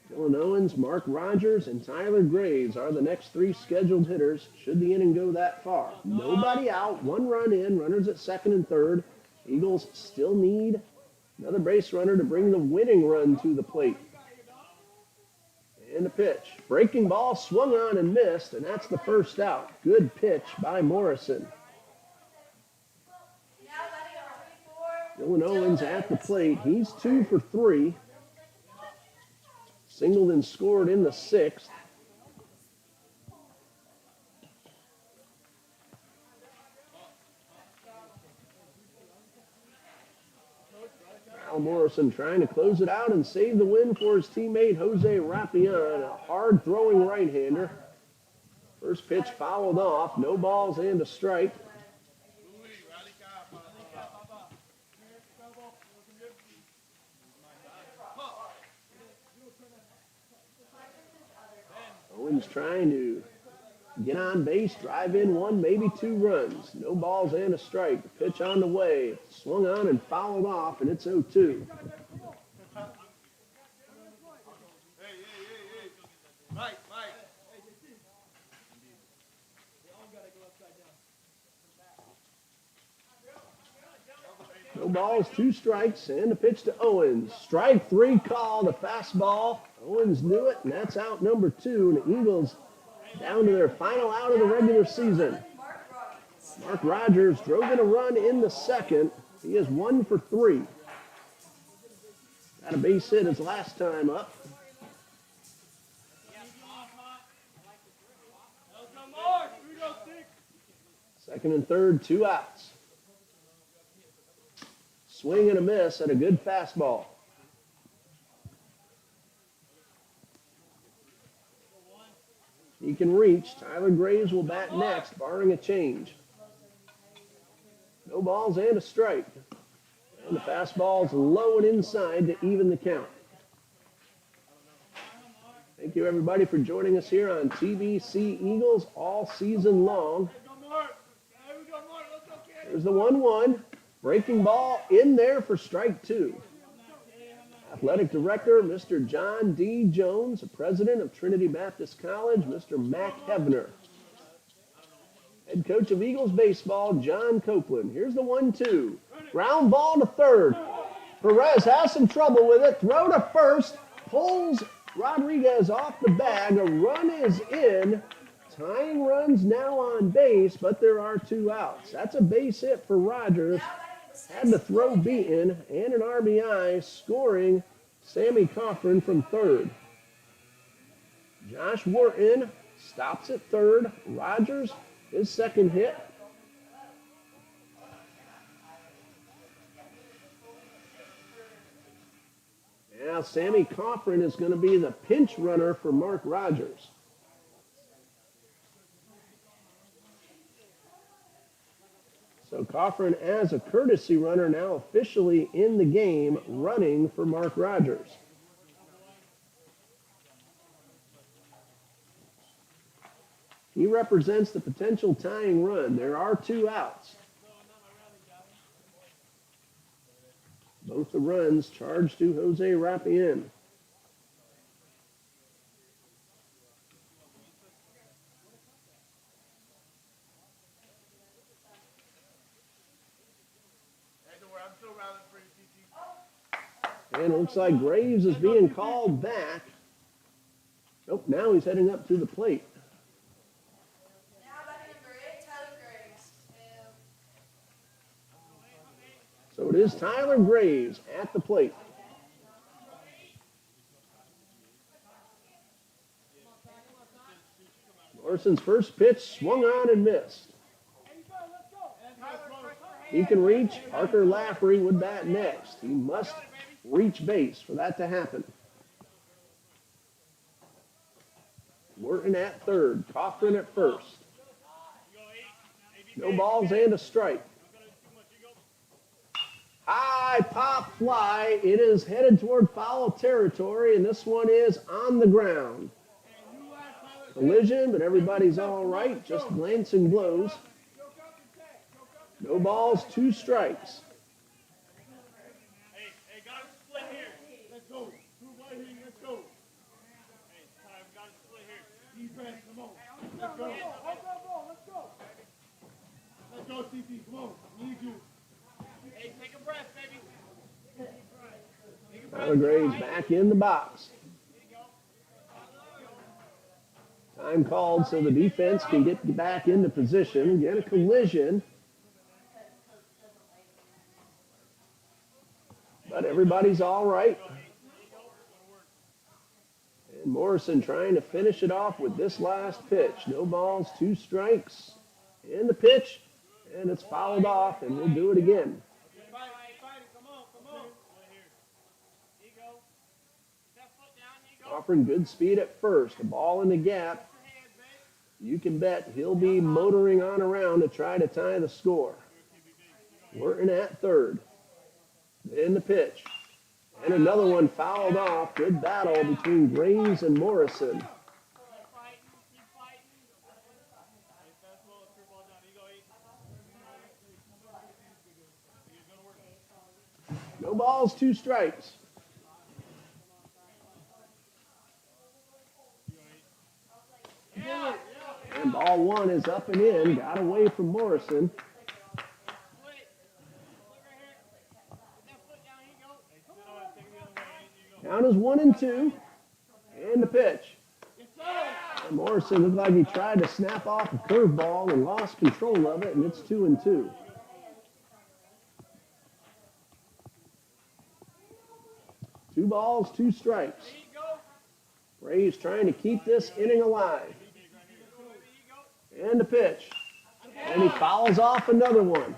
Dylan Owens, Mark Rogers, and Tyler Graves are the next 3 scheduled hitters should the inning go that far. Nobody out, 1 run in, runners at second and third. Eagles still need another base runner to bring the winning run to the plate. And a pitch. Breaking ball swung on and missed, and that's the first out. Good pitch by Morrison. Dylan Owens at the plate. He's 2 for 3. Singled and scored in the 6th. Kyle Morrison trying to close it out and save the win for his teammate Jose Rapian, a hard-throwing right-hander. First pitch fouled off, no balls and a strike. Owens trying to get on base, drive in 1, maybe 2 runs. No balls and a strike. The pitch on the way. Swung on and fouled off, and it's 0-2. No balls, 2 strikes, and a pitch to Owens. Strike 3 called, a fastball. Owens knew it, and that's out number 2. And the Eagles down to their final out of the regular season. Mark Rogers drove in a run in the 2nd. He is 1 for 3. Got a base hit his last time up. Second and third, 2 outs. Swing and a miss at a good fastball. He can reach. Tyler Graves will bat next, barring a change. No balls and a strike. And the fastball's low and inside to even the count. Thank you, everybody, for joining us here on TBC Eagles all season long. There's the 1-1. Breaking ball in there for strike 2. Athletic Director, Mr. John D. Jones, President of Trinity Baptist College, Mr. Mac Hebner. Head coach of Eagles baseball, John Copeland. Here's the 1-2. Ground ball to third. Perez has some trouble with it. Throw to first. Pulls Rodriguez off the bag. A run is in. Tying runs now on base, but there are 2 outs. That's a base hit for Rogers. Had the throw beaten and an RBI, scoring Sammy Cochran from third. Josh Wharton stops at third. Rogers, his second hit. Now Sammy Coffrin is going to be the pinch runner for Mark Rogers. So Coffrin as a courtesy runner now officially in the game running for Mark Rogers. He represents the potential tying run. There are 2 outs. Both the runs charged to Jose Rapien. And it looks like Graves is being called back. Nope, now he's heading up to the plate. Now batting number 8, Tyler Graves. So it is Tyler Graves at the plate. Morrison's first pitch swung on and missed. He can reach. Parker Lafferty would bat next. He must reach base for that to happen. Morton at third. Coffrin at first. No balls and a strike. High pop fly. It is headed toward foul territory, and this one is on the ground. Collision, but everybody's all right. Just glancing blows. No balls, 2 strikes. Hey, got a split here. Let's go. 2 right here, let's go. Hey, Ty, we got a split here. Defense, come on. Let's go. Let's go. Let's go, CP, come on. Need you. Hey, take a breath, baby. Tyler Graves back in the box. Time called so the defense can get back into position. Get a collision. But everybody's all right. And Morrison trying to finish it off with this last pitch. No balls, 2 strikes. In the pitch, and it's fouled off, and we'll do it again. Offering good speed at first. A ball in the gap. You can bet he'll be motoring on around to try to tie the score. Morton at third. In the pitch. And another one fouled off. Good battle between Graves and Morrison. No balls, 2 strikes. And ball 1 is up and in. Got away from Morrison. Count is 1-2. And the pitch. And Morrison looked like he tried to snap off a curveball and lost control of it, and it's 2-2. Two balls, 2 strikes. Braves trying to keep this inning alive. And the pitch. And he fouls off another one.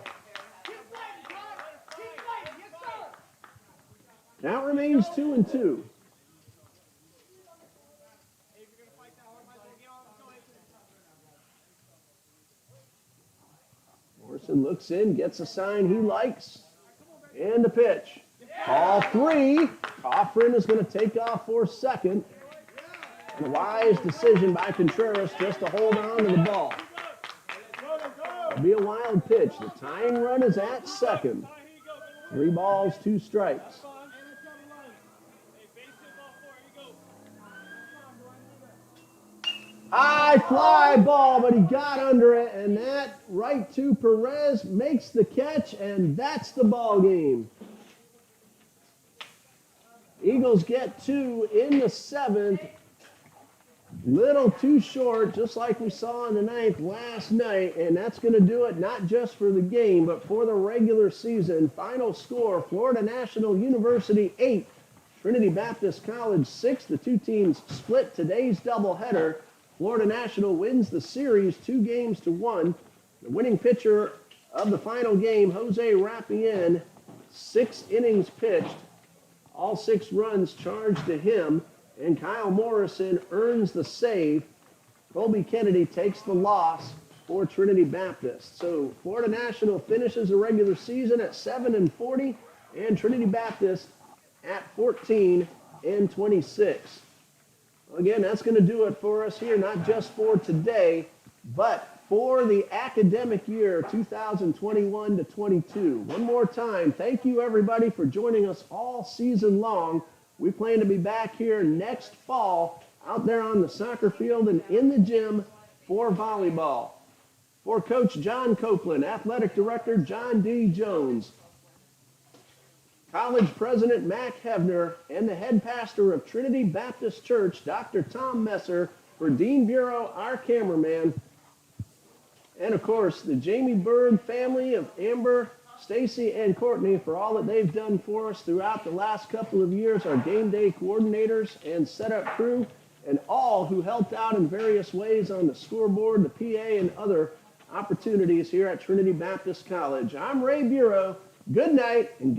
Count remains 2-2. Morrison looks in, gets a sign he likes. And the pitch. Ball 3. Coffrin is going to take off for second. And a wise decision by Contreras just to hold on to the ball. It'll be a wild pitch. The tying run is at second. 3 balls, 2 strikes. High fly ball, but he got under it, and that right to Perez makes the catch, and that's the ball game. Eagles get 2 in the 7th. Little too short, just like we saw in the 9th last night, and that's going to do it not just for the game, but for the regular season. Final score, Florida National University 8, Trinity Baptist College 6. The 2 teams split today's doubleheader. Florida National wins the series 2-1. The winning pitcher of the final game, Jose Rapien, 6 innings pitched. All 6 runs charged to him, and Kyle Morrison earns the save. Colby Kennedy takes the loss for Trinity Baptist. So Florida National finishes the regular season at 7-40, and Trinity Baptist at 14-26. Again, that's going to do it for us here, not just for today, but for the academic year 2021 to 22. One more time, thank you everybody for joining us all season long. We plan to be back here next fall out there on the soccer field and in the gym for volleyball. For Coach John Copeland, Athletic Director John D. Jones, College President Mac Hevner, and the head pastor of Trinity Baptist Church, Dr. Tom Messer, for Dean Bureau, our cameraman, and of course the Jamie Bird family of Amber, Stacy, and Courtney for all that they've done for us throughout the last couple of years, our game day coordinators and setup crew, and all who helped out in various ways on the scoreboard, the PA, and other opportunities here at Trinity Baptist College. I'm Ray Bureau. Good night, and